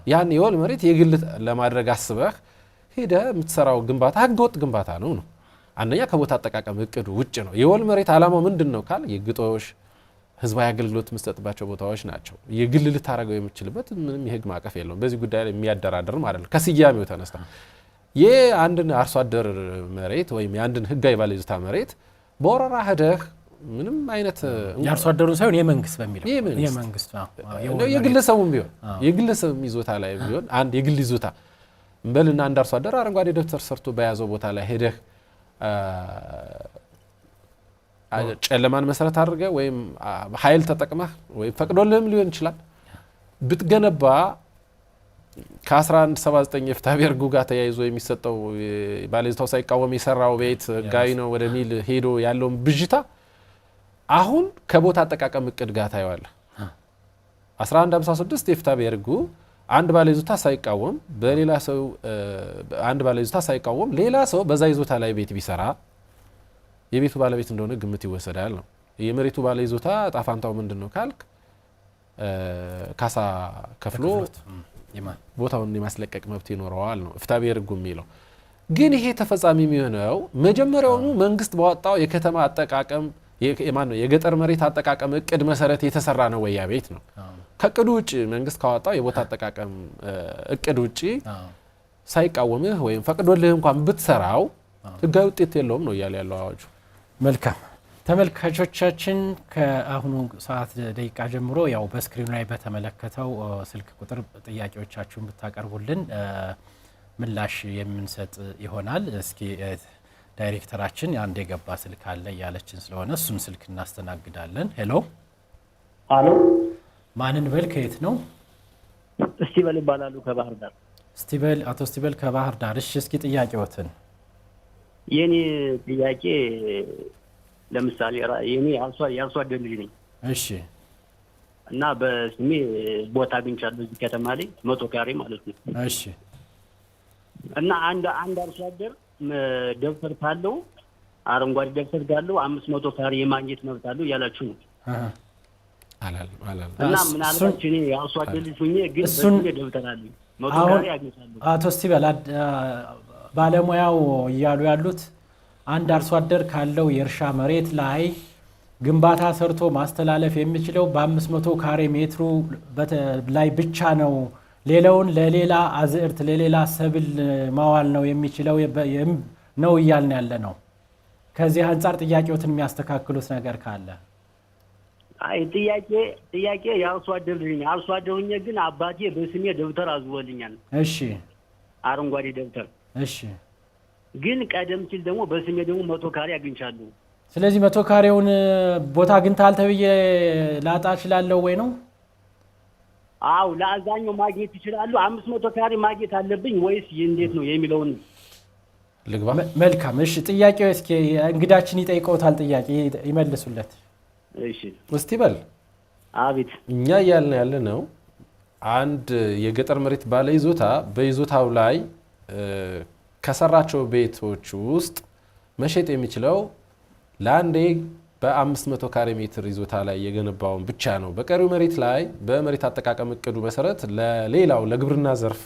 ያን የወል መሬት የግል ለማድረግ አስበህ ሄደህ የምትሰራው ግንባታ ህገወጥ ግንባታ ነው። አንደኛ ከቦታ አጠቃቀም እቅዱ ውጭ ነው። የወል መሬት ዓላማው ምንድነው ካል የግጦሽ ህዝባዊ አገልግሎት መስጠትባቸው ቦታዎች ናቸው። የግል ልታረገው የምትችልበት ምንም የህግ ማዕቀፍ የለውም። በዚህ ጉዳይ ላይ የሚያደራድር ማለት ነው። ከስያሜው ተነስታ የአንድን አርሶ አደር መሬት ወይም የአንድን ህጋዊ ባለይዞታ መሬት በወረራ ሄደህ ምንም አይነት የአርሶ አደሩን ሳይሆን የመንግስት በሚለው የመንግስት የግለሰቡም ቢሆን የግለሰብ ይዞታ ላይ ቢሆን አንድ የግል ይዞታ እንበልና አንድ አርሶ አደር አረንጓዴ ደብተር ሰርቶ በያዘው ቦታ ላይ ሄደህ ጨለማን መሰረት አድርገህ ወይም ኃይል ተጠቅመህ ወይም ፈቅዶልህም ሊሆን ይችላል ብትገነባ ከ1179 የፍትሐ ብሔር ሕጉ ጋር ተያይዞ የሚሰጠው ባለይዞታው ሳይቃወም የሰራው ቤት ህጋዊ ነው ወደሚል ሄዶ ያለውን ብዥታ አሁን ከቦታ አጠቃቀም እቅድ ጋር ታየዋለህ። 1156 የፍትሐ ብሔር ሕጉ አንድ ባለይዞታ ሳይቃወም በሌላ ሰው አንድ ባለይዞታ ሳይቃወም ሌላ ሰው በዛ ይዞታ ላይ ቤት ቢሰራ የቤቱ ባለቤት እንደሆነ ግምት ይወሰዳል ነው። የመሬቱ ባለይዞታ ዕጣ ፈንታው ምንድነው ካልክ ካሳ ከፍሎ ቦታውን የማስለቀቅ መብት ይኖረዋል ነው ፍትሐ ብሔር ሕጉ የሚለው። ግን ይሄ ተፈጻሚ የሚሆነው መጀመሪያውኑ መንግስት ባወጣው የከተማ አጠቃቀም የገጠር መሬት አጠቃቀም እቅድ መሰረት የተሰራ ነው ወይ ያ ቤት ነው። ከእቅዱ ውጪ መንግስት ካወጣው የቦታ አጠቃቀም እቅድ ውጪ ሳይቃወምህ ወይም ፈቅዶልህ እንኳን ብትሰራው ህጋዊ ውጤት የለውም ነው እያለ ያለው አዋጁ። መልካም ተመልካቾቻችን ከአሁኑ ሰዓት ደቂቃ ጀምሮ ያው በስክሪኑ ላይ በተመለከተው ስልክ ቁጥር ጥያቄዎቻችሁን ብታቀርቡልን ምላሽ የምንሰጥ ይሆናል። እስኪ ዳይሬክተራችን አንድ የገባ ስልክ አለ እያለችን ስለሆነ እሱን ስልክ እናስተናግዳለን። ሄሎ አሎ፣ ማንን በል ከየት ነው? ስቲበል ይባላሉ ከባህር ዳር። ስቲበል፣ አቶ ስቲበል ከባህር ዳር። እሺ እስኪ ጥያቄዎትን። የኔ ጥያቄ ለምሳሌ የኔ የአርሶ አደር ልጅ ነኝ። እሺ። እና በስሜ ቦታ አግኝቻለሁ እዚህ ከተማ ላይ 100 ካሬ ማለት ነው። እሺ። እና አንድ አርሶ አደር ደብተር ካለው አረንጓዴ ደብተር ካለው 500 ካሬ የማግኘት መብት አለው ያላችሁ ነው። አላል እና ምናልባት እኔ የአርሶ አደር ልጅ ሆኜ ግን በስሜ ደብተር አለኝ 100 ካሬ አግኝቻለሁ። አቶ ስቲበል ባለሙያው እያሉ ያሉት አንድ አርሶ አደር ካለው የእርሻ መሬት ላይ ግንባታ ሰርቶ ማስተላለፍ የሚችለው በ500 ካሬ ሜትሩ ላይ ብቻ ነው። ሌላውን ለሌላ አዝዕርት ለሌላ ሰብል ማዋል ነው የሚችለው ነው እያልን ያለ ነው። ከዚህ አንጻር ጥያቄዎትን የሚያስተካክሉት ነገር ካለ? አይ ጥያቄ የአርሶ አደር ልጅ ነኝ። አርሶ አደር ሆኜ ግን አባቴ በስሜ ደብተር አዝወልኛል። እሺ። አረንጓዴ ደብተር። እሺ። ግን ቀደም ሲል ደግሞ በስሜ ደግሞ 100 ካሬ አግኝቻለሁ። ስለዚህ 100 ካሬውን ቦታ አግኝተሃል ተብዬ ላጣ እችላለሁ ወይ ነው? አው ለአዛኛው ማግኘት ይችላሉ። 500 ካሬ ማግኘት አለብኝ ወይስ እንዴት ነው የሚለውን ልግባ። መልካም። እሺ ጥያቄው እስኪ እንግዳችን ይጠይቀውታል፣ ጥያቄ ይመልሱለት። እሺ እስቲ በል። አቤት። እኛ እያልን ያለ ነው አንድ የገጠር መሬት ባለ ይዞታ በይዞታው ላይ ከሰራቸው ቤቶች ውስጥ መሸጥ የሚችለው ለአንዴ በ500 ካሬ ሜትር ይዞታ ላይ የገነባውን ብቻ ነው። በቀሪው መሬት ላይ በመሬት አጠቃቀም እቅዱ መሰረት ለሌላው ለግብርና ዘርፍ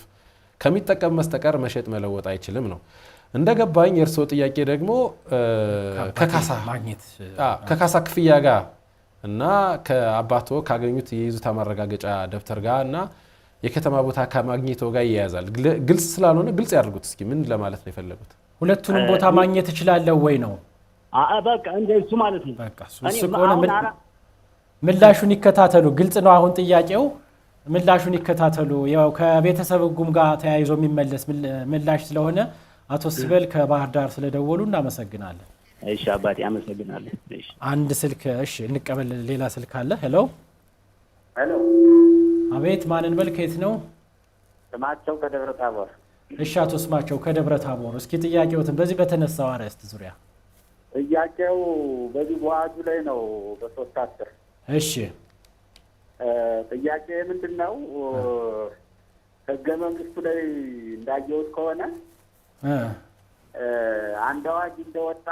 ከሚጠቀም መስተቀር መሸጥ መለወጥ አይችልም ነው። እንደገባኝ የእርስዎ ጥያቄ ደግሞ ከካሳ ክፍያ ጋር እና ከአባቶ ካገኙት የይዞታ ማረጋገጫ ደብተር ጋር እና የከተማ ቦታ ከማግኘቶ ጋር ይያያዛል። ግልጽ ስላልሆነ ግልጽ ያድርጉት እስኪ። ምን ለማለት ነው የፈለጉት? ሁለቱንም ቦታ ማግኘት እችላለሁ ወይ ነው? በቃ እንደሱ ማለት ነው። በቃ እሱ ከሆነ ምላሹን ይከታተሉ። ግልጽ ነው አሁን ጥያቄው። ምላሹን ይከታተሉ። ያው ከቤተሰብ ሕጉም ጋር ተያይዞ የሚመለስ ምላሽ ስለሆነ አቶ ስቲበል ከባህር ዳር ስለደወሉ እናመሰግናለን። እሺ አባቴ አመሰግናለሁ። እሺ አንድ ስልክ እሺ እንቀበል። ሌላ ስልክ አለ። ሄሎ ሄሎ። አቤት። ማንን በል ከየት ነው? ስማቸው ከደብረ ታቦር። እሺ አቶ ስማቸው ከደብረ ታቦር። እስኪ ጥያቄዎትን በዚህ በተነሳው አርዕስት ዙሪያ። ጥያቄው በዚህ በአዋጁ ላይ ነው በ310። እሺ ጥያቄ ምንድን ነው? ህገ መንግስቱ ላይ እንዳየሁት ከሆነ አንድ አዋጅ እንደወጣ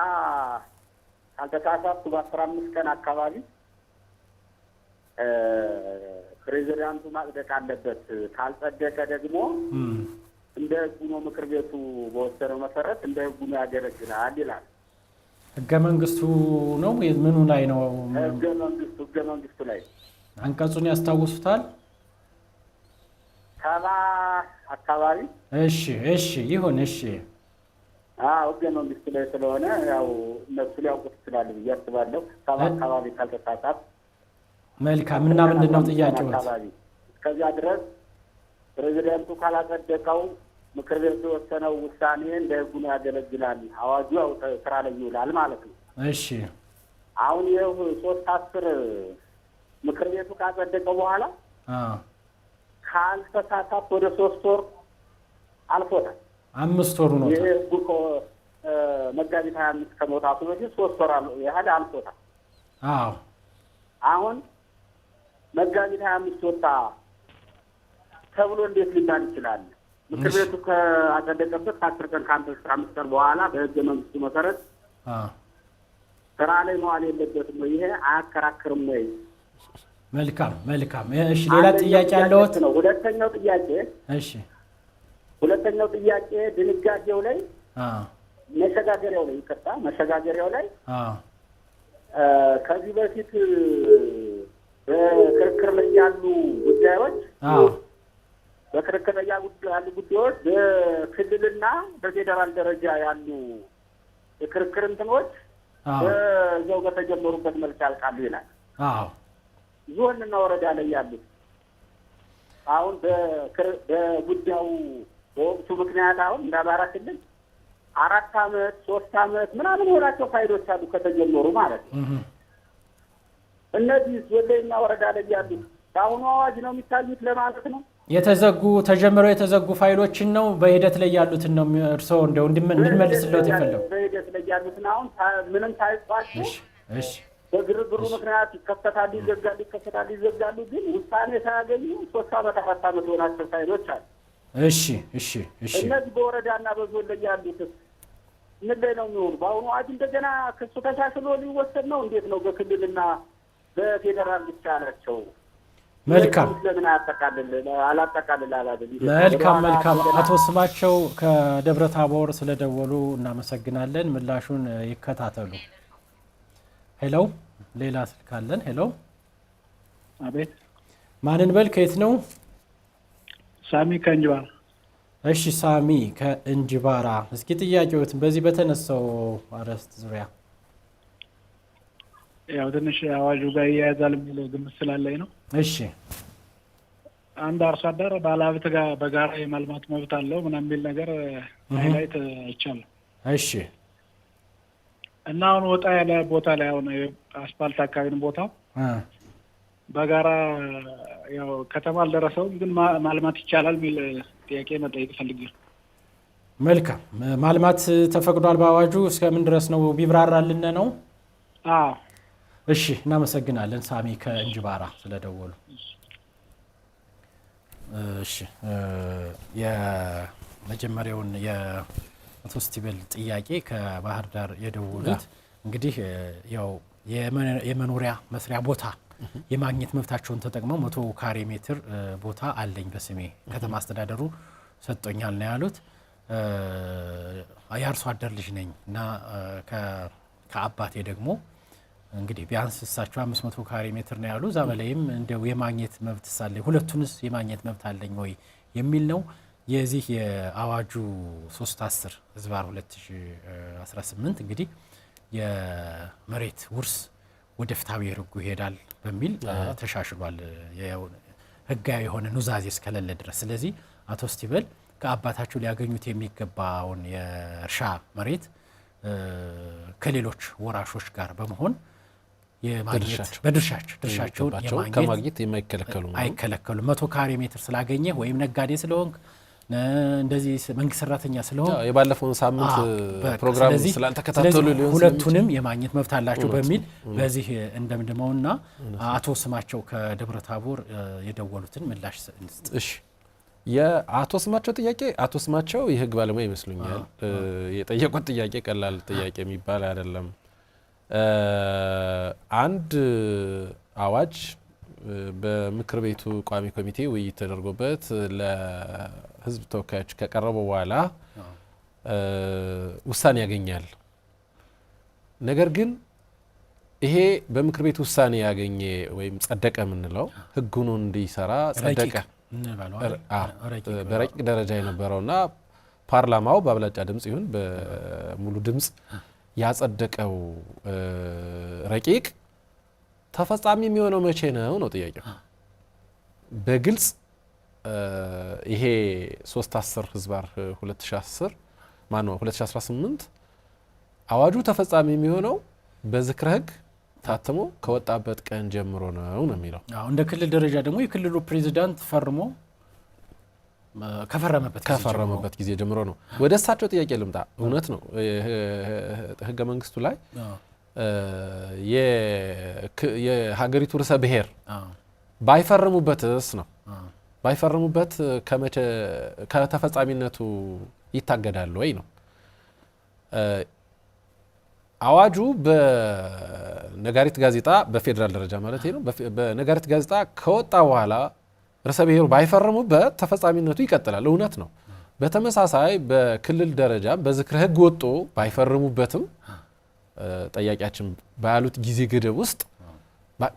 ካልተሳሳትኩ በ15 ቀን አካባቢ ፕሬዚዳንቱ ማጽደቅ አለበት። ካልጸደቀ ደግሞ እንደ ህጉ ነው፣ ምክር ቤቱ በወሰነው መሰረት እንደ ህጉ ነው ያገለግላል ይላል። ህገ መንግስቱ ነው ምኑ ላይ ነው? ህገ መንግስቱ ላይ አንቀጹን ያስታውሱታል? 70 አካባቢ። እሺ ይሁን። እሺ ህገ መንግስቱ ላይ ስለሆነ ያው እነሱ ሊያውቁት ይችላሉ ብዬ አስባለሁ። 70 አካባቢ ካልተሳሳት። መልካም። እና ምንድን ነው ጥያቄው? እስከዚያ ድረስ ፕሬዚዳንቱ ካላጸደቀው ምክር ቤቱ የወሰነው ውሳኔ እንደ ህጉ ነው ያገለግላል። አዋጁ ያው ስራ ላይ ይውላል ማለት ነው። እሺ አሁን ይኸው 310 ምክር ቤቱ ካጸደቀው በኋላ ካልተሳሳት ወደ 3 ወር አልፎታል። 5 ወሩ ነው። ይሄ ህጉ መጋቢት 25 ከመውጣቱ በፊት 3 ወር ያህል አልፎታል። አሁን መጋቢት 25 ወጣ ተብሎ እንዴት ሊባል ይችላል? ምክር ቤቱ ከአጸደቀበት ከ10 ቀን ከ15 ቀን በኋላ በህገ መንግስቱ መሰረት ስራ ላይ መዋል የለበትም ወይ? ይሄ አያከራክርም ወይ? መልካም። እሺ ሌላ ጥያቄ ያለዎት? ሁለተኛው ጥያቄ ድንጋጌው ላይ መሸጋገሪያው ላይ ይቅርታ፣ መሸጋገሪያው ላይ ከዚህ በፊት በክርክር ላይ ያሉ ጉዳዮች በክርክር ላይ ያሉ ጉዳዮች በክልልና በፌዴራል ደረጃ ያሉ የክርክር እንትኖች በዛው በተጀመሩበት መልክ ያልቃሉ ይላል። ዞንና ወረዳ ላይ ያሉት አሁን በጉዳዩ በወቅቱ ምክንያት አሁን እንደ አማራ ክልል 4 ዓመት 3 ዓመት ምናምን የሆናቸው ፋይሎች አሉ ከተጀመሩ ማለት ነው። እነዚህ ዞንና ወረዳ ላይ ያሉት በአሁኑ አዋጅ ነው የሚታዩት ለማለት ነው። ተጀምረው የተዘጉ ፋይሎችን ነው በሂደት ላይ ያሉትን ነው እርስዎ እንደው እንድንመልስልዎት የፈለጉ? በሂደት ላይ ያሉትን አሁን ምንም ሳይቋጩ በግርግሩ ምክንያት ይከፈታሉ፣ ይዘጋሉ። ግን ውሳኔ ሳያገኙ 3 ዓመት 4 ዓመት የሆናቸው ፋይሎች አሉ። እነዚህ በወረዳና በዞን ላይ ያሉት ምን ላይ ነው የሚሆኑ? በአሁኑ አዋጅ እንደገና ክሱ ተሻሽሎ ሊወሰድ ነው? እንዴት ነው? በክልልና በፌዴራል ብቻ ናቸው? መልካም ለምን አላጠቃልል አላደል? መልካም አቶ ስማቸው ከደብረ ታቦር ስለደወሉ እናመሰግናለን። ምላሹን ይከታተሉ። ሄሎ፣ ሌላ ስልክ አለን። ሄሎ፣ አቤት። ማንን በል? ከየት ነው? ሳሚ ከእንጅባራ። እሺ ሳሚ ከእንጅባራ፣ እስኪ ጥያቄዎትን በዚህ በተነሳው አርዕስት ዙሪያ። ያው ትንሽ አዋጁ ጋር እያያዛል የሚል ግምት ስላለኝ ነው። እሺ፣ አንድ አርሶ አደር ባለሀብት ጋር በጋራ የማልማት መብት አለው ምናምን የሚል ነገር ሃይላይት አይቻለሁ። እሺ። እና አሁን ወጣ ያለ ቦታ ላይ አሁን አስፋልት አካባቢ ነው ቦታው በጋራ ያው ከተማ አልደረሰውም፣ ግን ማልማት ይቻላል የሚል ጥያቄ መጠየቅ ፈልጌ። መልካም። ማልማት ተፈቅዷል በአዋጁ እስከምን ድረስ ነው ቢብራራልን ነው? እሺ፣ እናመሰግናለን ሳሚ ከእንጅባራ ስለደወሉ። እሺ፣ የመጀመሪያውን የአቶ ስቲበል ጥያቄ ከባህር ዳር የደወሉት እንግዲህ ያው የመኖሪያ መስሪያ ቦታ የማግኘት መብታቸውን ተጠቅመው 100 ካሬ ሜትር ቦታ አለኝ በስሜ ከተማ አስተዳደሩ ሰጥቶኛል ነው ያሉት። የአርሶ አደር ልጅ ነኝ እና ከአባቴ ደግሞ እንግዲህ ቢያንስ እሳቸው 500 ካሬ ሜትር ነው ያሉ። እዛ በላይም እንደው የማግኘት መብት ሳለኝ ሁለቱንስ የማግኘት መብት አለኝ ወይ የሚል ነው። የዚህ የአዋጁ 310/2018 እንግዲህ የመሬት ውርስ ወደ ፍትሐዊ ሕጉ ይሄዳል በሚል ተሻሽሏል፣ ህጋዊ የሆነ ኑዛዜ እስከሌለ ድረስ። ስለዚህ አቶ ስቲበል ከአባታቸው ሊያገኙት የሚገባውን የእርሻ መሬት ከሌሎች ወራሾች ጋር በመሆን የማግኘት በድርሻቸውን ከማግኘት አይከለከሉም። 100 ካሬ ሜትር ስላገኘ ወይም ነጋዴ ስለሆንክ እንደዚህ መንግስት ሰራተኛ ስለሆን የባለፈውን ሳምንት ፕሮግራም ስላልተከታተሉ ሊሆን ሁለቱንም የማግኘት መብት አላቸው በሚል በዚህ እንደምድመውና አቶ ስማቸው ከደብረ ታቦር የደወሉትን ምላሽ እንስጥ። እሺ፣ የአቶ ስማቸው ጥያቄ አቶ ስማቸው የህግ ባለሙያ ይመስሉኛል። የጠየቁት ጥያቄ ቀላል ጥያቄ የሚባል አይደለም። አንድ አዋጅ በምክር ቤቱ ቋሚ ኮሚቴ ውይይት ተደርጎበት ለህዝብ ተወካዮች ከቀረበ በኋላ ውሳኔ ያገኛል። ነገር ግን ይሄ በምክር ቤቱ ውሳኔ ያገኘ ወይም ጸደቀ የምንለው ህጉን እንዲሰራ ጸደቀ በረቂቅ ደረጃ የነበረውና ፓርላማው በአብላጫ ድምጽ ይሁን በሙሉ ድምጽ ያጸደቀው ረቂቅ ተፈጻሚ የሚሆነው መቼ ነው ጥያቄው። በግልጽ ይሄ 310/2010 2018 አዋጁ ተፈጻሚ የሚሆነው በዝክረ ህግ ታትሞ ከወጣበት ቀን ጀምሮ ነው የሚለው። እንደ ክልል ደረጃ ደግሞ የክልሉ ፕሬዚዳንት ፈርሞ ከፈረመበት ጊዜ ጀምሮ ነው። ወደ እሳቸው ጥያቄ ልምጣ። እውነት ነው ህገ መንግስቱ ላይ የሀገሪቱ ርዕሰ ብሔር ባይፈርሙበትስ ነው ባይፈርሙበት ከመቼ ከተፈጻሚነቱ ይታገዳል ወይ ነው። አዋጁ በነጋሪት ጋዜጣ በፌዴራል ደረጃ ማለት ነው በነጋሪት ጋዜጣ ከወጣ በኋላ ርዕሰ ብሔሩ ባይፈርሙበት ተፈጻሚነቱ ይቀጥላል። እውነት ነው። በተመሳሳይ በክልል ደረጃ በዝክረ ህግ ወጥቶ ባይፈርሙበትም ጠያቂያችን ባሉት ጊዜ ገደብ ውስጥ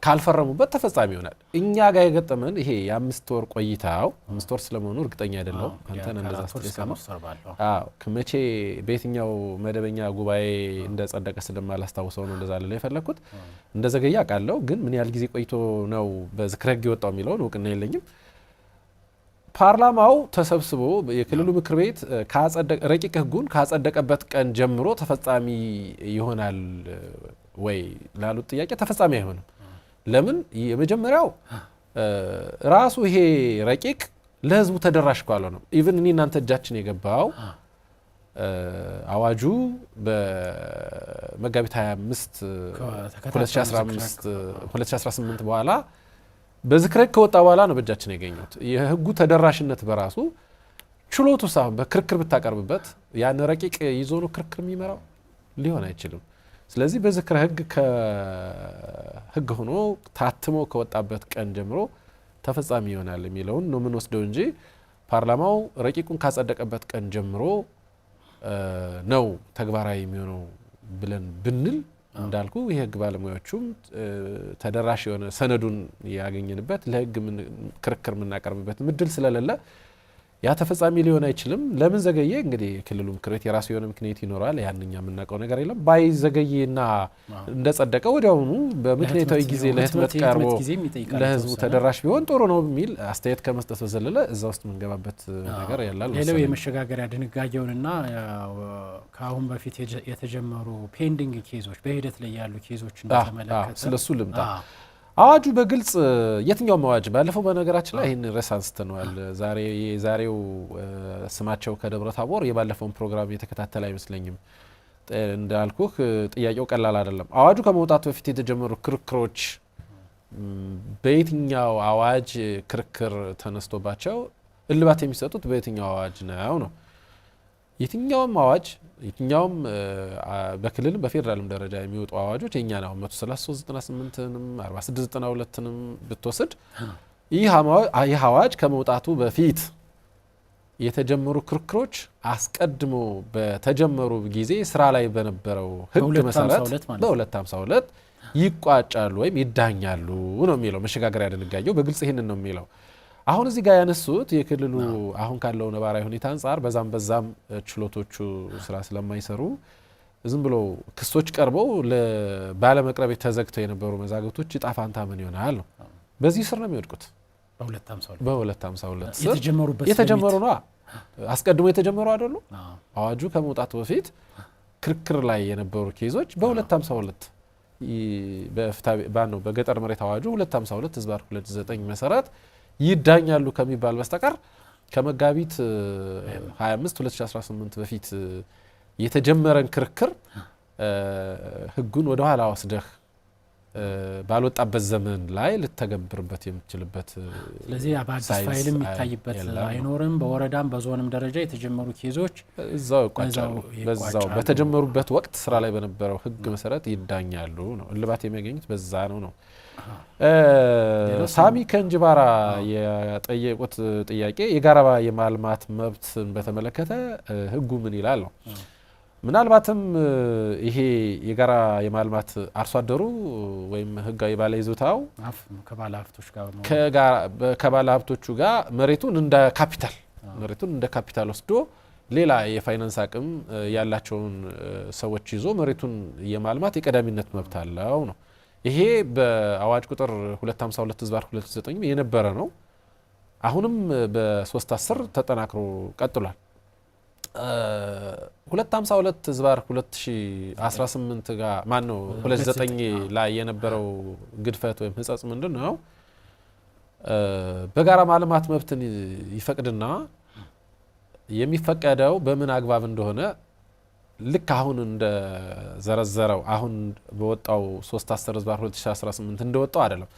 ካልፈረሙበት ተፈጻሚ ይሆናል። እኛ ጋር የገጠመን ይሄ የ5 ወር ቆይታው 5 ወር ስለመሆኑ እርግጠኛ አይደለም። አንተን እንደዛ ስትሰማ ከመቼ በየትኛው መደበኛ ጉባኤ እንደጸደቀ ስለማላስታውሰው ነው እንደዛ ላይ የፈለኩት። እንደዘገየ አውቃለሁ፣ ግን ምን ያህል ጊዜ ቆይቶ ነው በዝክረ ህግ የወጣው የሚለውን እውቅና የለኝም። ፓርላማው ተሰብስቦ የክልሉ ምክር ቤት ረቂቅ ህጉን ካጸደቀበት ቀን ጀምሮ ተፈጻሚ ይሆናል ወይ ላሉት ጥያቄ ተፈጻሚ አይሆንም። ለምን? የመጀመሪያው ራሱ ይሄ ረቂቅ ለህዝቡ ተደራሽ ካልሆነ ነው። ኢቭን እኔ እናንተ እጃችን የገባው አዋጁ በመጋቢት 25 2018 በኋላ በዝክረ ህግ ከወጣ በኋላ ነው በእጃችን ያገኙት። የህጉ ተደራሽነት በራሱ ችሎቱ ሳይሆን በክርክር ብታቀርብበት ያን ረቂቅ ይዞ ነው ክርክር የሚመራው ሊሆን አይችልም። ስለዚህ በዝክረ ህግ ከህግ ሆኖ ታትሞ ከወጣበት ቀን ጀምሮ ተፈጻሚ ይሆናል የሚለውን ነው የምንወስደው እንጂ ፓርላማው ረቂቁን ካጸደቀበት ቀን ጀምሮ ነው ተግባራዊ የሚሆነው ብለን ብንል እንዳልኩ የህግ ባለሙያዎቹም ተደራሽ የሆነ ሰነዱን ያገኘንበት ለህግ ክርክር የምናቀርብበት ምድል ስለሌለ ያ ተፈጻሚ ሊሆን አይችልም። ለምን ዘገየ? እንግዲህ የክልሉ ምክር ቤት የራሱ የሆነ ምክንያት ይኖራል። ያንኛ የምናውቀው ነገር የለም። ባይዘገይና እንደጸደቀ ወዲያውኑ በምክንያታዊ ጊዜ ለህትመት ቀርቦ ለህዝቡ ተደራሽ ቢሆን ጥሩ ነው የሚል አስተያየት ከመስጠት በዘለለ እዛ ውስጥ የምንገባበት ነገር ያላል። ሌላው የመሸጋገሪያ ድንጋጌውንና ከአሁን በፊት የተጀመሩ ፔንዲንግ ኬዞች በሂደት ላይ ያሉ ኬዞችን በተመለከተ ስለሱ ልምጣ። አዋጁ በግልጽ የትኛውም አዋጅ ባለፈው በነገራችን ላይ ይህን ርዕስ አንስተነዋል። የዛሬው ስማቸው ከደብረ ታቦር የባለፈውን ፕሮግራም የተከታተለ አይመስለኝም። እንዳልኩህ ጥያቄው ቀላል አይደለም። አዋጁ ከመውጣቱ በፊት የተጀመሩ ክርክሮች በየትኛው አዋጅ ክርክር ተነስቶባቸው እልባት የሚሰጡት በየትኛው አዋጅ ነው። የትኛውም አዋጅ የትኛውም በክልልም በፌዴራልም ደረጃ የሚወጡ አዋጆች የኛ ነው 13398ንም 4692ንም ብትወስድ ይህ አዋጅ ከመውጣቱ በፊት የተጀመሩ ክርክሮች አስቀድሞ በተጀመሩ ጊዜ ስራ ላይ በነበረው ህግ መሰረት በ252 ይቋጫሉ ወይም ይዳኛሉ ነው የሚለው መሸጋገሪያ ድንጋጌው በግልጽ ይሄንን ነው የሚለው። አሁን እዚህ ጋር ያነሱት የክልሉ አሁን ካለው ነባራዊ ሁኔታ አንጻር በዛም ችሎቶቹ ስራ ስለማይሰሩ ዝም ብሎ ክሶች ቀርበው ባለመቅረብ ተዘግተው የነበሩ መዛግብቶች ዕጣ ፈንታ ምን ይሆናል ነው። በዚህ ስር ነው የሚወድቁት። በ252 ስር የተጀመሩ ነው። አስቀድሞ የተጀመሩ አይደሉ። አዋጁ ከመውጣቱ በፊት ክርክር ላይ የነበሩ ኬዞች በ252 በገጠር መሬት አዋጁ 252/29 መሰረት ይዳኛሉ ከሚባል በስተቀር ከመጋቢት 25 2018 በፊት የተጀመረን ክርክር ህጉን ወደ ኋላ ወስደህ ባልወጣበት ዘመን ላይ ልተገብርበት የምትችልበት ስለዚህ አባዲስ ፋይልም የሚታይበት አይኖርም። በወረዳም በዞንም ደረጃ የተጀመሩ ኬዞች እዛው ይቋጫሉ። በዛው በተጀመሩበት ወቅት ስራ ላይ በነበረው ህግ መሰረት ይዳኛሉ ነው። እልባት የሚያገኙት በዛ ነው። ሳሚ ከእንጅባራ የጠየቁት ጥያቄ የጋራ የማልማት መብትን በተመለከተ ህጉ ምን ይላል ነው። ምናልባትም ይሄ የጋራ የማልማት አርሶ አደሩ ወይም ህጋዊ ባለ ይዞታው ከባለ ሀብቶቹ ጋር መሬቱን እንደ ካፒታል ወስዶ ሌላ የፋይናንስ አቅም ያላቸውን ሰዎች ይዞ መሬቱን የማልማት የቀዳሚነት መብት አለው ነው። ይሄ በአዋጅ ቁጥር 252/2009 የነበረ ነው። አሁንም በ310 ተጠናክሮ ቀጥሏል። 252/2018 ጋር 29 ላይ የነበረው ግድፈት ወይም ህጸጽ ምንድን ነው? በጋራ ማልማት መብትን ይፈቅድና የሚፈቀደው በምን አግባብ እንደሆነ ልክ አሁን እንደዘረዘረው አሁን በወጣው 310/2018 እንደወጣው አይደለም።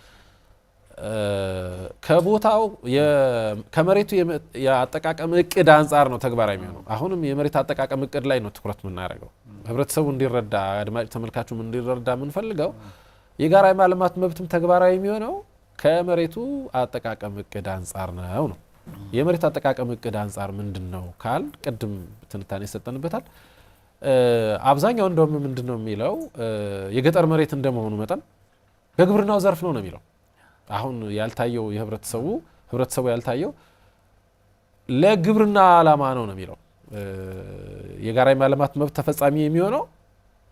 ከቦታው ከመሬቱ የአጠቃቀም እቅድ አንጻር ነው ተግባራዊ የሚሆነው። አሁንም የመሬት አጠቃቀም እቅድ ላይ ነው ትኩረት የምናደርገው። ህብረተሰቡ እንዲረዳ አድማጭ ተመልካቹም እንዲረዳ የምንፈልገው የጋራ የማልማት መብትም ተግባራዊ የሚሆነው ከመሬቱ አጠቃቀም እቅድ አንጻር ነው። የመሬት አጠቃቀም እቅድ አንጻር ምንድነው ካል ቅድም ትንታኔ ሰጠንበታል። አብዛኛው እንደውም ምንድነው የሚለው የገጠር መሬት እንደመሆኑ መጠን በግብርናው ዘርፍ ነው የሚለው። አሁን ያልታየው ህብረተሰቡ ያልታየው ለግብርና ዓላማ ነው የሚለው። የጋራ የማልማት መብት ተፈጻሚ የሚሆነው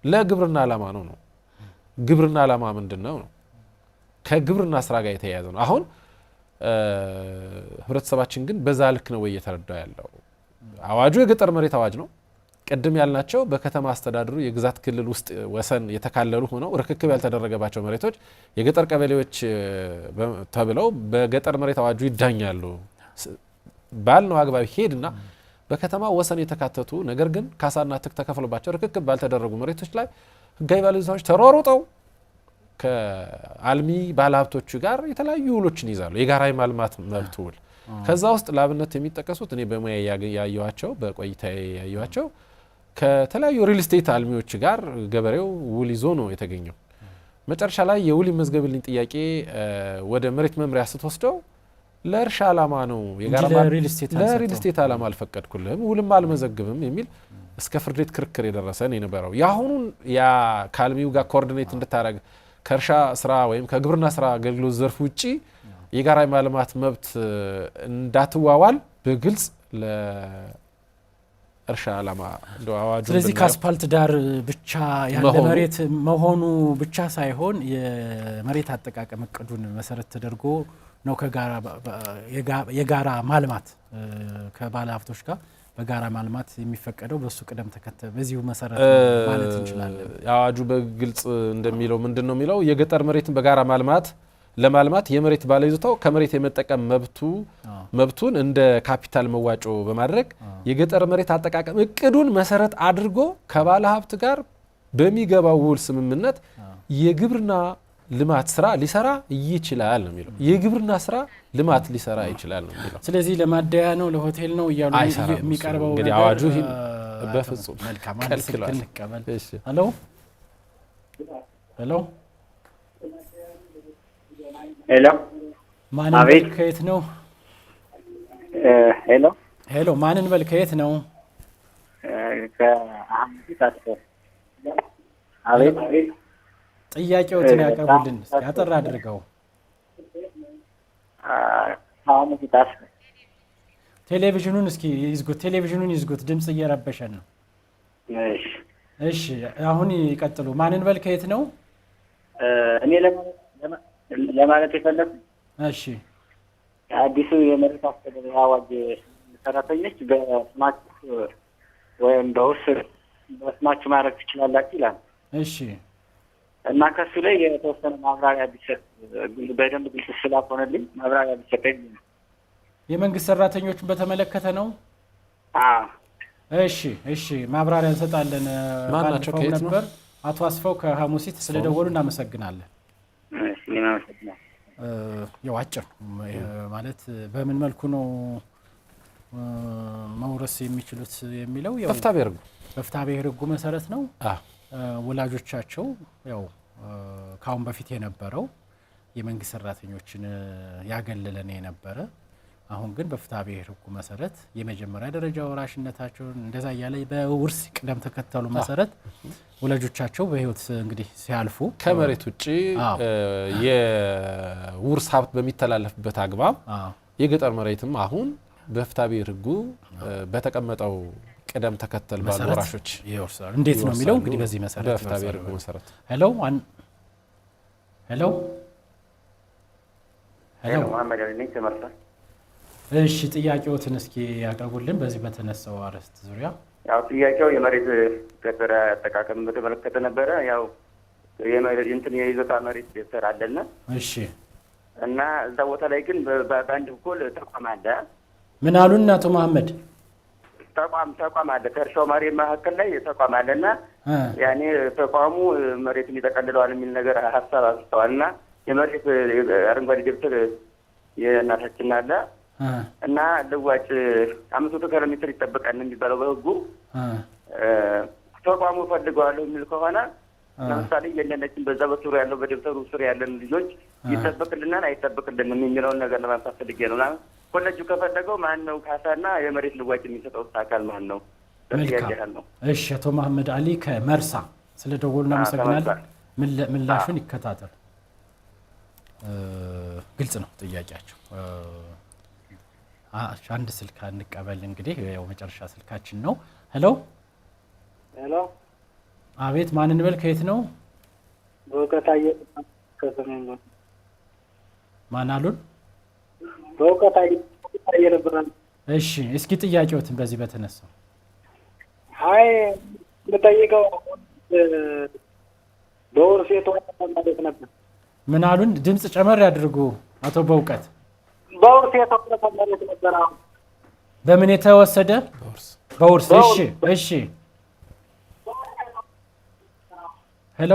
ለግብርና ዓላማ ነው። ግብርና ዓላማ ምንድነው ነው? ከግብርና ስራ ጋር የተያያዘ ነው። አሁን ህብረተሰባችን ግን በዛ ልክ ነው ወይ እየተረዳው ያለው? አዋጁ የገጠር መሬት አዋጅ ነው። ቅድም ያልናቸው በከተማ አስተዳደሩ የግዛት ክልል ውስጥ ወሰን የተካለሉ ሆነው ርክክብ ያልተደረገባቸው መሬቶች የገጠር ቀበሌዎች ተብለው በገጠር መሬት አዋጁ ይዳኛሉ ባልነው አግባብ ሄድና በከተማ ወሰን የተካተቱ ነገር ግን ካሳና ትክ ተከፍሎባቸው ርክክብ ባልተደረጉ መሬቶች ላይ ህጋዊ ባለይዞታዎች ተሯሩጠው ከአልሚ ባለሀብቶቹ ጋር የተለያዩ ውሎችን ይዛሉ። የጋራ የማልማት መብት ውል ከዛ ውስጥ ለአብነት የሚጠቀሱት እኔ በሙያ ያየኋቸው በቆይታዬ ያየኋቸው ከተለያዩ ሪል ስቴት አልሚዎች ጋር ገበሬው ውል ይዞ ነው የተገኘው። መጨረሻ ላይ የውል ይመዝገብልኝ ጥያቄ ወደ መሬት መምሪያ ስትወስደው ለእርሻ ዓላማ ነው የጋራ ለሪል ስቴት ዓላማ አልፈቀድኩልህም ውልም አልመዘግብም የሚል እስከ ፍርድ ቤት ክርክር የደረሰን የነበረው። የአሁኑን ያ ከአልሚው ጋር ኮኦርዲኔት እንድታረግ ከእርሻ ስራ ወይም ከግብርና ስራ አገልግሎት ዘርፍ ውጪ የጋራ የማልማት መብት እንዳትዋዋል በግልጽ ለእርሻ ዓላማ አዋጁ። ስለዚህ ከአስፓልት ዳር ብቻ ያለ መሬት መሆኑ ብቻ ሳይሆን የመሬት አጠቃቀም እቅዱን መሰረት ተደርጎ ነው የጋራ ማልማት ከባለ ሀብቶች ጋር በጋራ ማልማት የሚፈቀደው በሱ ቅደም ተከተል በዚሁ መሰረት ማለት እንችላለን። አዋጁ በግልጽ እንደሚለው ምንድነው የሚለው የገጠር መሬትን በጋራ ለማልማት የመሬት ባለይዞታው ከመሬት የመጠቀም መብቱን እንደ ካፒታል መዋጮ በማድረግ የገጠር መሬት አጠቃቀም እቅዱን መሰረት አድርጎ ከባለ ሀብት ጋር በሚገባው ውል ስምምነት የግብርና ልማት ስራ ሊሰራ ይችላል ነው የሚለው። የግብርና ስራ ልማት ሊሰራ ይችላል ነው የሚለው። ስለዚህ ለማደያ ነው ለሆቴል ነው እያሉ የሚቀርበው እንግዲህ አዋጁ በፍጹም መልካም እንቀበል። ሄሎ ሄሎ ሄሎ ማንን በል ከየት ነው? ሄሎ ሄሎ ማንን በል ከየት ነው? ከአህመድ አስፈው። አቤት ጥያቄዎትን ያቀርቡልን እስኪ አጠር አድርገው። አህመድ አስፈው። ቴሌቪዥኑን እስኪ ይዝጉት፣ ድምጽ እየረበሸን ነው። እሺ አሁን ይቀጥሉ። ማንን በል ከየት ነው? እኔ ለማለት የፈለኩት እሺ አዲሱ የመሬት አስተዳደር አዋጅ ሰራተኞች በስማችሁ ወይም በስማችሁ ማድረግ ትችላላችሁ ይላል። እሺ እና ከሱ ላይ የተወሰነ ማብራሪያ ቢሰጥ በደንብ ግልጽ ስላልሆነልኝ ማብራሪያ ቢሰጠኝ። የመንግስት ሰራተኞችን በተመለከተ ነው? እሺ ማብራሪያ እንሰጣለን። ማናቸው ከየት ነበር? አቶ አስፋው ከሐሙሲት ስለደወሉ እናመሰግናለን። ያው አጭር ማለት በምን መልኩ ነው መውረስ የሚችሉት የሚለው ያው በፍትሐብሔር ሕጉ መሰረት ነው። ወላጆቻቸው ያው ካሁን በፊት የነበረው የመንግስት ሰራተኞችን ያገለለን የነበረ አሁን ግን በፍትሐብሔር ሕጉ መሰረት የመጀመሪያ ደረጃ ወራሽነታቸውን እንደዛ ያለ በውርስ ቅደም ተከተሉ መሰረት ወላጆቻቸው በህይወት እንግዲህ ሲያልፉ ከመሬት ውጪ የውርስ ሀብት በሚተላለፍበት አግባብ የገጠር መሬትም አሁን በፍትሐብሔር ሕጉ በተቀመጠው ቅደም ተከተል ባሉ ወራሾች ይወርሳሉ። እንዴት ነው የሚለው እንግዲህ በዚህ መሰረት በፍትሐብሔር ሕጉ መሰረት። ሄሎ መሐመድ አሊ ነኝ ተመርጣ። እሺ ጥያቄዎትን እስኪ ያቀርቡልን በዚህ በተነሳው አርዕስት ዙሪያ። ያው ጥያቄው የመሬት ገጠር አጠቃቀም በተመለከተ ነበረ። ያው የይዞታ መሬት ደብተር አለና እሺ እና እዛ ቦታ ላይ ግን በአንድ በኩል ተቋም አለ። ምን አሉን አቶ መሐመድ? ተቋም አለ። ከእርሻው መሬት መካከል ላይ ተቋም አለና ያኔ ተቋሙ መሬትን ይጠቀልለዋል የሚል ነገር ሀሳብ አስተዋልና የመሬት አረንጓዴ ደብተር የእናታችን አለ እና ልዋጭ 500 ኪሎ ሜትር ይጠበቃል የሚባለው በህጉ ተቋሙ ፈልገዋለሁ የሚል ከሆነ ለምሳሌ የነነችን በዛ በስሩ ያለው በደብተሩ ስር ያለን ልጆች ይጠበቅልናል አይጠበቅልንም የሚለውን ነገር ለማንሳት ፈልጌ ነውና ኮሌጁ ከፈለገው ማን ነው ካሳና የመሬት ልዋጭ የሚሰጠው አካል ማን ነው? መልካም። እሺ አቶ መሐመድ አሊ ከመርሳ ስለ ደወሉ እናመሰግናለን። ምላሹን ይከታተል። ግልጽ ነው ጥያቄያቸው። አንድ ስልክ እንቀበል እንግዲህ ያው መጨረሻ ስልካችን ነው። ሄሎ ሄሎ፣ አቤት፣ ማን እንበል? ከየት ነው? በእውቀታየ ከሰሜን ነው። ማን አሉን? በእውቀታየ ነበር። እሺ፣ እስኪ ጥያቄዎትን በዚህ በተነሳው አይ የምጠይቀው በውርስ የተወረሰ መሬት ነበር። ምን አሉን? ድምፅ ጨመር ያድርጉ አቶ በእውቀት። በውርስ የተወረሰ መሬት ነበር። አሁን በምን የተወሰደ? በውርስ። እሺ እሺ። ሄሎ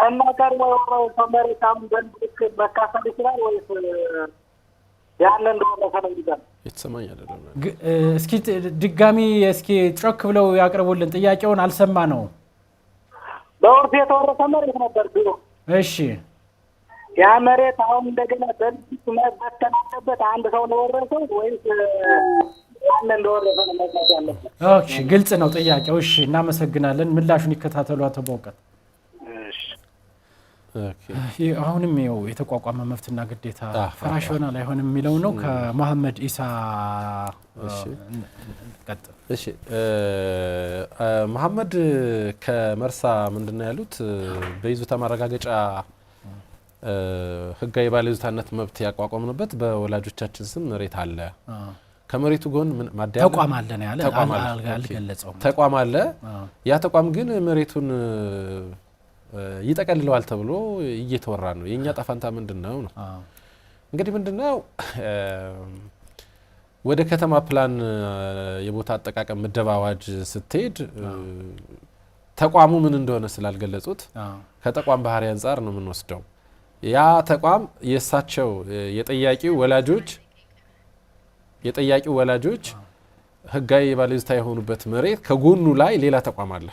እና ቀርቦ የወረሰው መሬት አሁን በልክ መካፈል ይችላል ወይስ ያንን እንደወረሰ ነው የሚባል? የተሰማኝ አይደለም። እስኪ ድጋሚ እስኪ ጮክ ብለው ያቅርቡልን። ጥያቄውን አልሰማ ነው። በውርስ የተወረሰ መሬት ነበር ድሮ። እሺ፣ ያ መሬት አሁን እንደገና በልክ መበተን አለበት? አንድ ሰው ነው የወረሰው ወይስ ያንን እንደወረሰ ነው መግለጽ ያለበት? ኦኬ፣ ግልጽ ነው ጥያቄው። እሺ፣ እናመሰግናለን። ምላሹን ይከታተሉ አቶ በእውቀት። አሁንም ይኸው የተቋቋመ መብትና ግዴታ ፍራሽ ይሆናል አይሆንም የሚለው ነው። ከመሐመድ ኢሳ ቀጥል። እሺ መሐመድ ከመርሳ ምንድነው ያሉት? በይዞታ ማረጋገጫ ህጋዊ ባለይዞታነት መብት ያቋቋምንበት በወላጆቻችን ስም መሬት አለ። ከመሬቱ ጎን ማዳያ ተቋም አለ ነው ያለ። አልገለጸውም። ተቋም አለ። ያ ተቋም ግን መሬቱን ይጠቀልለዋል ተብሎ እየተወራ ነው። የኛ ጣፋንታ ምንድነው ነው? እንግዲህ ምንድነው ወደ ከተማ ፕላን የቦታ አጠቃቀም ምደባ አዋጅ ስትሄድ ተቋሙ ምን እንደሆነ ስላልገለጹት ከተቋም ባህሪ አንፃር ነው የምንወስደው። ያ ተቋም የሳቸው የጠያቂው ወላጆች ህጋዊ ባለይዞታ የሆኑበት መሬት ከጎኑ ላይ ሌላ ተቋም አለ።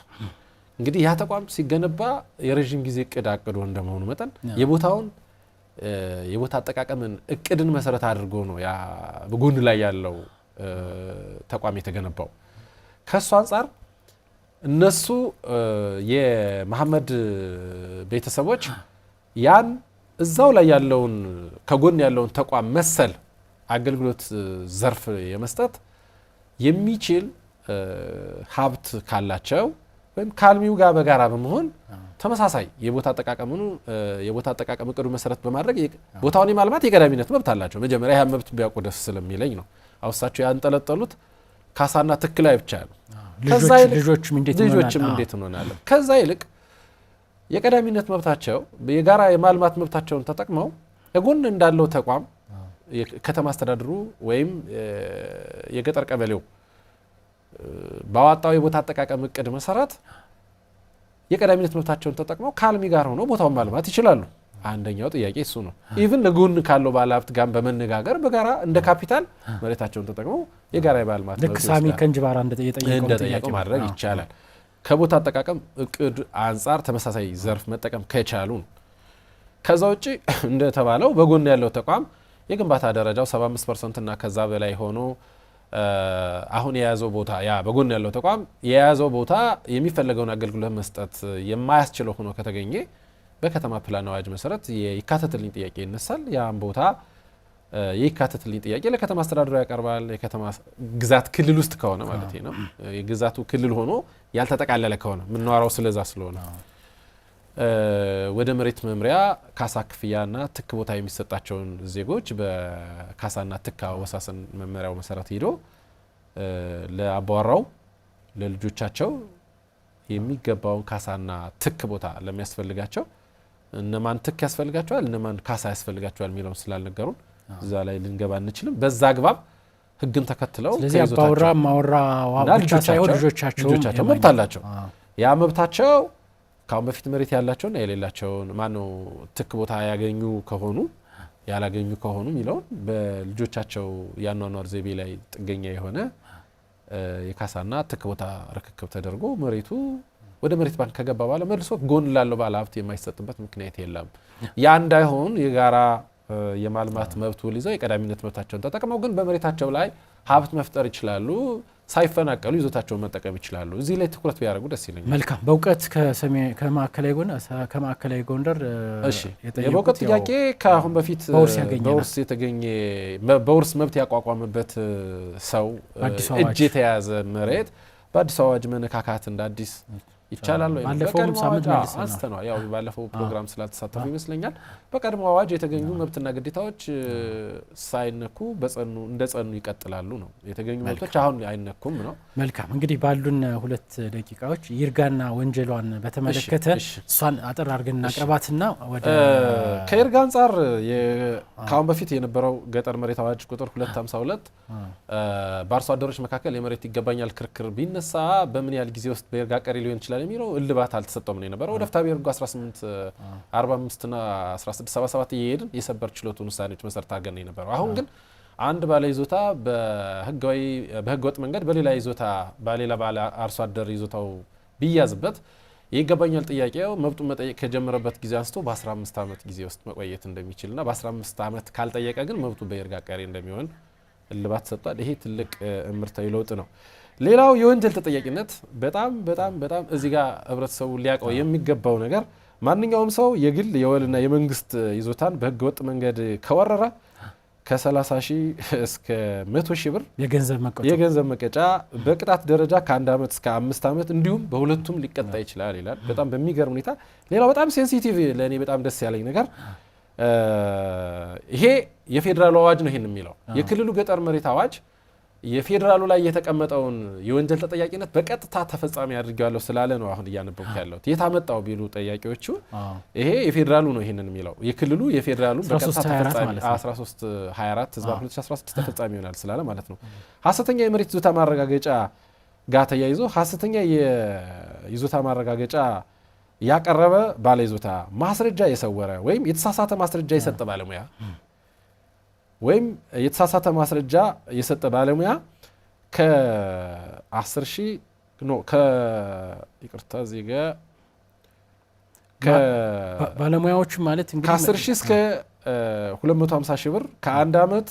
እንግዲህ ያ ተቋም ሲገነባ የረጅም ጊዜ እቅድ አቅዶ እንደመሆኑ መጠን የቦታ አጠቃቀምን እቅድን መሰረት አድርጎ ነው ያ በጎን ላይ ያለው ተቋም የተገነባው። ከሱ አንፃር እነሱ የመሐመድ ቤተሰቦች ያን እዛው ላይ ያለውን ከጎን ያለውን ተቋም መሰል አገልግሎት ዘርፍ የመስጠት የሚችል ሀብት ካላቸው ወይም ካልሚው ጋር በጋራ በመሆን ተመሳሳይ የቦታ አጠቃቀም እቅዱ መሰረት በማድረግ ቦታውን የማልማት የቀዳሚነት መብት አላቸው። መጀመሪያ ያ መብት ቢያውቁ ደስ ስለሚለኝ ነው። አውሳቸው ያንጠለጠሉት ካሳና ትክ ላይ ብቻ ነው። ልጆችም እንዴት እንሆናለን? ከዛ ይልቅ የቀዳሚነት መብታቸው የጋራ የማልማት መብታቸውን ተጠቅመው የጎን እንዳለው ተቋም ከተማ አስተዳደሩ ወይም የገጠር ቀበሌው ባወጣው የቦታ አጠቃቀም እቅድ መሰረት የቀዳሚነት መብታቸውን ተጠቅመው ካልሚ ጋር ሆኖ ቦታውን ማልማት ይችላሉ። አንደኛው ጥያቄ እሱ ነው። ኢቭን ለጎን ካለው ባለሀብት ጋር በመነጋገር በጋራ እንደ ካፒታል መሬታቸውን ተጠቅመው የጋራ የማልማት ልክ ሳሚ ከንጅባራ እንደጠየቀው ማድረግ ይቻላል። ከቦታ አጠቃቀም እቅድ አንጻር ተመሳሳይ ዘርፍ መጠቀም ከቻሉ ነው። ከዛ ውጪ እንደተባለው በጎን ያለው ተቋም የግንባታ ደረጃው 75% እና ከዛ በላይ ሆኖ አሁን የያዘው ቦታ ያ በጎን ያለው ተቋም የያዘው ቦታ የሚፈለገውን አገልግሎት መስጠት የማያስችለው ሆኖ ከተገኘ በከተማ ፕላን አዋጅ መሰረት የይካተትልኝ ጥያቄ ይነሳል። ያም ቦታ የይካተትልኝ ጥያቄ ለከተማ አስተዳደሩ ያቀርባል። የከተማ ግዛት ክልል ውስጥ ከሆነ ማለት ነው። የግዛቱ ክልል ሆኖ ያልተጠቃለለ ከሆነ ምንዋራው ስለዛ ስለሆነ ወደ መሬት መምሪያ ካሳ ክፍያና ትክ ቦታ የሚሰጣቸውን ዜጎች በካሳና ትክ አወሳሰን መመሪያው መሰረት ሄዶ ለአባወራው ለልጆቻቸው የሚገባውን ካሳና ትክ ቦታ ለሚያስፈልጋቸው እነማን ትክ ያስፈልጋቸዋል እነማን ካሳ ያስፈልጋቸዋል የሚለውን ስላልነገሩን እዛ ላይ ልንገባ አንችልም። በዛ አግባብ ህግን ተከትለው ስለዚህ አባወራ ማወራ ብቻ ሳይሆን ልጆቻቸው መብት አላቸው። ያ መብታቸው ካሁን በፊት መሬት ያላቸውና የሌላቸውን ማነው ትክ ቦታ ያገኙ ከሆኑ ያላገኙ ከሆኑ የሚለውን በልጆቻቸው ያኗኗር ዘይቤ ላይ ጥገኛ የሆነ የካሳና ትክ ቦታ ርክክብ ተደርጎ መሬቱ ወደ መሬት ባንክ ከገባ በኋላ መልሶ ጎን ላለው ባለ ሀብት የማይሰጥበት ምክንያት የለም። ያ እንዳይሆን የጋራ የማልማት መብት ውል ይዘው የቀዳሚነት መብታቸውን ተጠቅመው ግን በመሬታቸው ላይ ሀብት መፍጠር ይችላሉ፣ ሳይፈናቀሉ ይዞታቸውን መጠቀም ይችላሉ። እዚህ ላይ ትኩረት ቢያደርጉ ደስ ይለኛል። መልካም። በእውቀት ከማዕከላዊ ጎንደር የበእውቀት ጥያቄ ከአሁን በፊት በውርስ የተገኘ በውርስ መብት ያቋቋመበት ሰው እጅ የተያዘ መሬት በአዲስ አዋጅ መነካካት እንደ አዲስ ይቻላል ወይ? ባለፈው ሳምንት አንስተናል። ያው ባለፈው ፕሮግራም ስላልተሳተፉ ይመስለኛል። በቀድሞ አዋጅ የተገኙ መብትና ግዴታዎች ሳይነኩ እንደጸኑ ይቀጥላሉ ነው። የተገኙ መብቶች አሁን አይነኩም ነው። መልካም። እንግዲህ ባሉን 2 ደቂቃዎች ይርጋና ወንጀሏን በተመለከተ እሷን አጠር አድርገን እናቅርባትና ወደ ከይርጋ አንጻር ከአሁን በፊት የነበረው ገጠር መሬት አዋጅ ቁጥር 252 በአርሶ አደሮች መካከል የመሬት ይገባኛል ክርክር ቢነሳ በምን ያህል ጊዜ ውስጥ በይርጋ ቀሪ ሊሆን ይችላል የሚለው እልባት አልተሰጠውም ነው የነበረው። ወደ ፍትሐ ብሔር ሕጉ 1845 እና 1677 እየሄድን የሰበር ችሎቱን ውሳኔዎች መሰረት አድርገን ነው የነበረው። አሁን ግን አንድ ባለ ይዞታ በህገወጥ መንገድ በሌላ ይዞታ በሌላ ባለ አርሶ አደር ይዞታው ቢያዝበት ይገባኛል ጥያቄው መብቱን መጠየቅ ከጀመረበት ጊዜ አንስቶ በ15 ዓመት ጊዜ ውስጥ መቆየት እንደሚችልና በ15 ዓመት ካልጠየቀ ግን መብቱ በይርጋ ቀሪ እንደሚሆን እልባት ሰጥቷል። ይሄ ትልቅ እምርታዊ ለውጥ ነው። ሌላው የወንጀል ተጠያቂነት በጣም በጣም በጣም እዚህ ጋር ህብረተሰቡ ሊያውቀው የሚገባው ነገር ማንኛውም ሰው የግል የወልና የመንግስት ይዞታን በህገወጥ መንገድ ከወረረ ከ30 ሺህ እስከ 100 ሺህ ብር የገንዘብ መቀጫ በቅጣት ደረጃ ከ1 ዓመት እስከ 5 ዓመት እንዲሁም በሁለቱም ሊቀጣ ይችላል ይላል። በጣም በሚገርም ሁኔታ ሌላው በጣም ሴንሲቲቭ ለእኔ በጣም ደስ ያለኝ ነገር ይሄ የፌዴራሉ አዋጅ ነው። ይሄን የሚለው የክልሉ ገጠር መሬት አዋጅ የፌዴራሉ ላይ የተቀመጠውን የወንጀል ተጠያቂነት በቀጥታ ተፈጻሚ አድርጌዋለሁ ስላለ ነው አሁን እያነበብኩ ያለሁት። የታመጣው ቢሉ ጠያቂዎቹ ይሄ የፌዴራሉ ነው ይሄንን የሚለው የክልሉ የፌዴራሉ በቀጥታ ተፈጻሚ 1324 ህዝብ 2016 ተፈጻሚ ይሆናል ስላለ ማለት ነው። ሐሰተኛ የመሬት ይዞታ ማረጋገጫ ጋር ተያይዞ ሐሰተኛ የይዞታ ማረጋገጫ ያቀረበ ባለ ይዞታ ማስረጃ የሰወረ ወይም የተሳሳተ ማስረጃ የሰጠ ባለሙያ ወይም የተሳሳተ ማስረጃ የሰጠ ባለሙያ ከ10 ሺህ ይቅርታ እዚህ ጋር ባለሙያዎቹ ማለት እንግዲህ ከ10 ሺህ እስከ 250 ሺህ ብር ከ1 ዓመት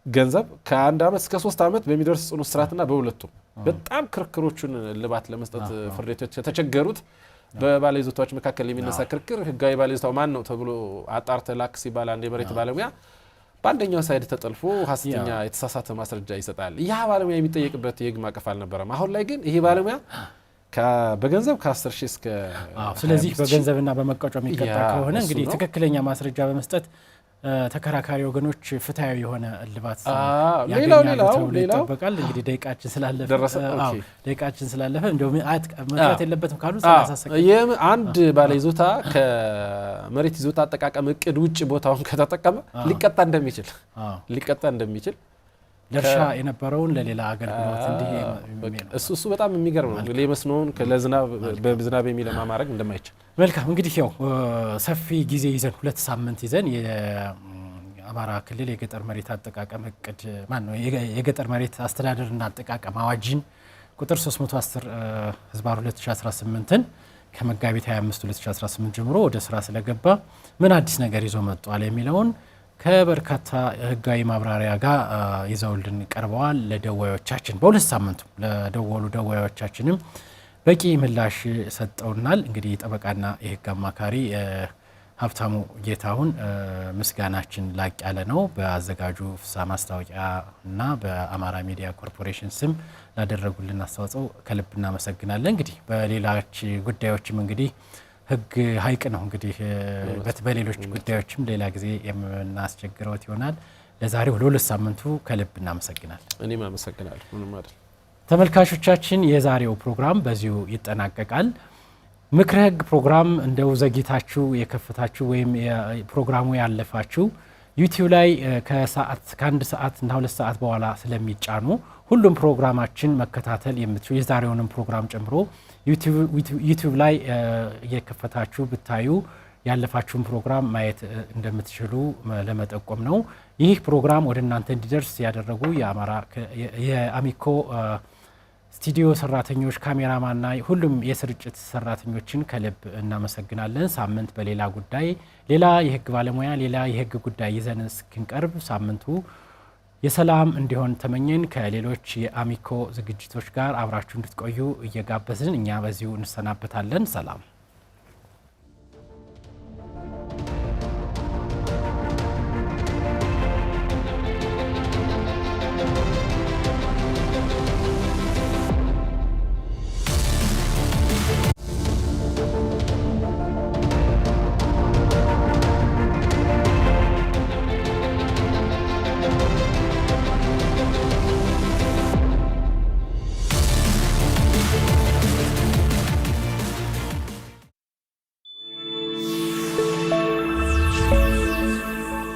ገንዘብ ከ1 ዓመት እስከ 3 ዓመት በሚደርስ ጽኑ እስራትና በሁለቱም በጣም ክርክሮቹን ልባት ለመስጠት ፍርድ ቤቶች የተቸገሩት በባለ ይዞታዎች መካከል የሚነሳ ክርክር ህጋዊ ባለ ይዞታው ማን ነው ተብሎ አጣርተህ ላክ ሲባል አንድ የመሬት ባለሙያ በአንደኛው ሳይድ ተጠልፎ ሐሰተኛ የተሳሳተ ማስረጃ ይሰጣል። ያ ባለሙያ የሚጠየቅበት የህግ ማዕቀፍ አልነበረም። አሁን ላይ ግን ይሄ ባለሙያ በገንዘብ ከ10 ሺህ እስከ ስለዚህ በገንዘብና በመቀጮ የሚቀጣ ከሆነ እንግዲህ ትክክለኛ ማስረጃ በመስጠት ተከራካሪ ወገኖች ፍትሃዊ የሆነ እልባት ይጠበቃል። እንግዲህ ደቂቃችን ስላለፈ እንደውም መስራት የለበትም ካሉ አንድ ባለ ይዞታ ከመሬት ይዞታ አጠቃቀም እቅድ ውጭ ቦታውን ከተጠቀመ ሊቀጣ እንደሚችል ለእርሻ የነበረውን ለሌላ አገልግሎት እንዲህ እሱ በጣም የሚገርም ነው። ለመስኖውን በዝናብ የሚለማ ማድረግ እንደማይችል መልካም። እንግዲህ ያው ሰፊ ጊዜ ይዘን 2 ሳምንት ይዘን የአማራ ክልል የገጠር መሬት አጠቃቀም እቅድ የገጠር መሬት አስተዳደርና አጠቃቀም አዋጅን ቁጥር 310 ህዝባር 2018ን ከመጋቢት 25 2018 ጀምሮ ወደ ስራ ስለገባ ምን አዲስ ነገር ይዞ መጥቷል የሚለውን ከበርካታ ህጋዊ ማብራሪያ ጋር ይዘውልን ቀርበዋል። ለደዋዮቻችን በ2 ሳምንቱ ለደወሉ ደዋዮቻችንም በቂ ምላሽ ሰጠውናል። እንግዲህ ጠበቃና የህግ አማካሪ ሀብታሙ ጌታሁን ምስጋናችን ላቅ ያለ ነው። በአዘጋጁ ፍሳ ማስታወቂያ እና በአማራ ሚዲያ ኮርፖሬሽን ስም ላደረጉልን አስተዋጽኦ ከልብ እናመሰግናለን። እንግዲህ በሌሎች ጉዳዮችም እንግዲህ ህግ ሀይቅ ነው። እንግዲህ በሌሎች ጉዳዮችም ሌላ ጊዜ የምናስቸግረውት ይሆናል። ለዛሬው ለ2 ሳምንቱ ከልብ እናመሰግናለን። እኔም አመሰግናለሁ። ምንም አይደል። ተመልካቾቻችን የዛሬው ፕሮግራም በዚሁ ይጠናቀቃል። ምክረ ህግ ፕሮግራም እንደው ዘግይታችሁ የከፈታችሁ ወይም ፕሮግራሙ ያለፋችሁ ዩቲዩብ ላይ ከ1 ሰዓት እና 2 ሰዓት በኋላ ስለሚጫኑ ሁሉም ፕሮግራማችን መከታተል የምትችሉ የዛሬውንም ፕሮግራም ጨምሮ ዩቲዩብ ላይ እየከፈታችሁ ብታዩ ያለፋችሁን ፕሮግራም ማየት እንደምትችሉ ለመጠቆም ነው። ይህ ፕሮግራም ወደ እናንተ እንዲደርስ ያደረጉ የአሚኮ ስቱዲዮ ሰራተኞች፣ ካሜራማንና ሁሉም የስርጭት ሰራተኞችን ከልብ እናመሰግናለን። ሳምንት በሌላ ጉዳይ ሌላ የህግ ባለሙያ ሌላ የህግ ጉዳይ ይዘን እስክንቀርብ ሳምንቱ የሰላም እንዲሆን ተመኘን። ከሌሎች የአሚኮ ዝግጅቶች ጋር አብራችሁ እንድትቆዩ እየጋበዝን እኛ በዚሁ እንሰናበታለን። ሰላም።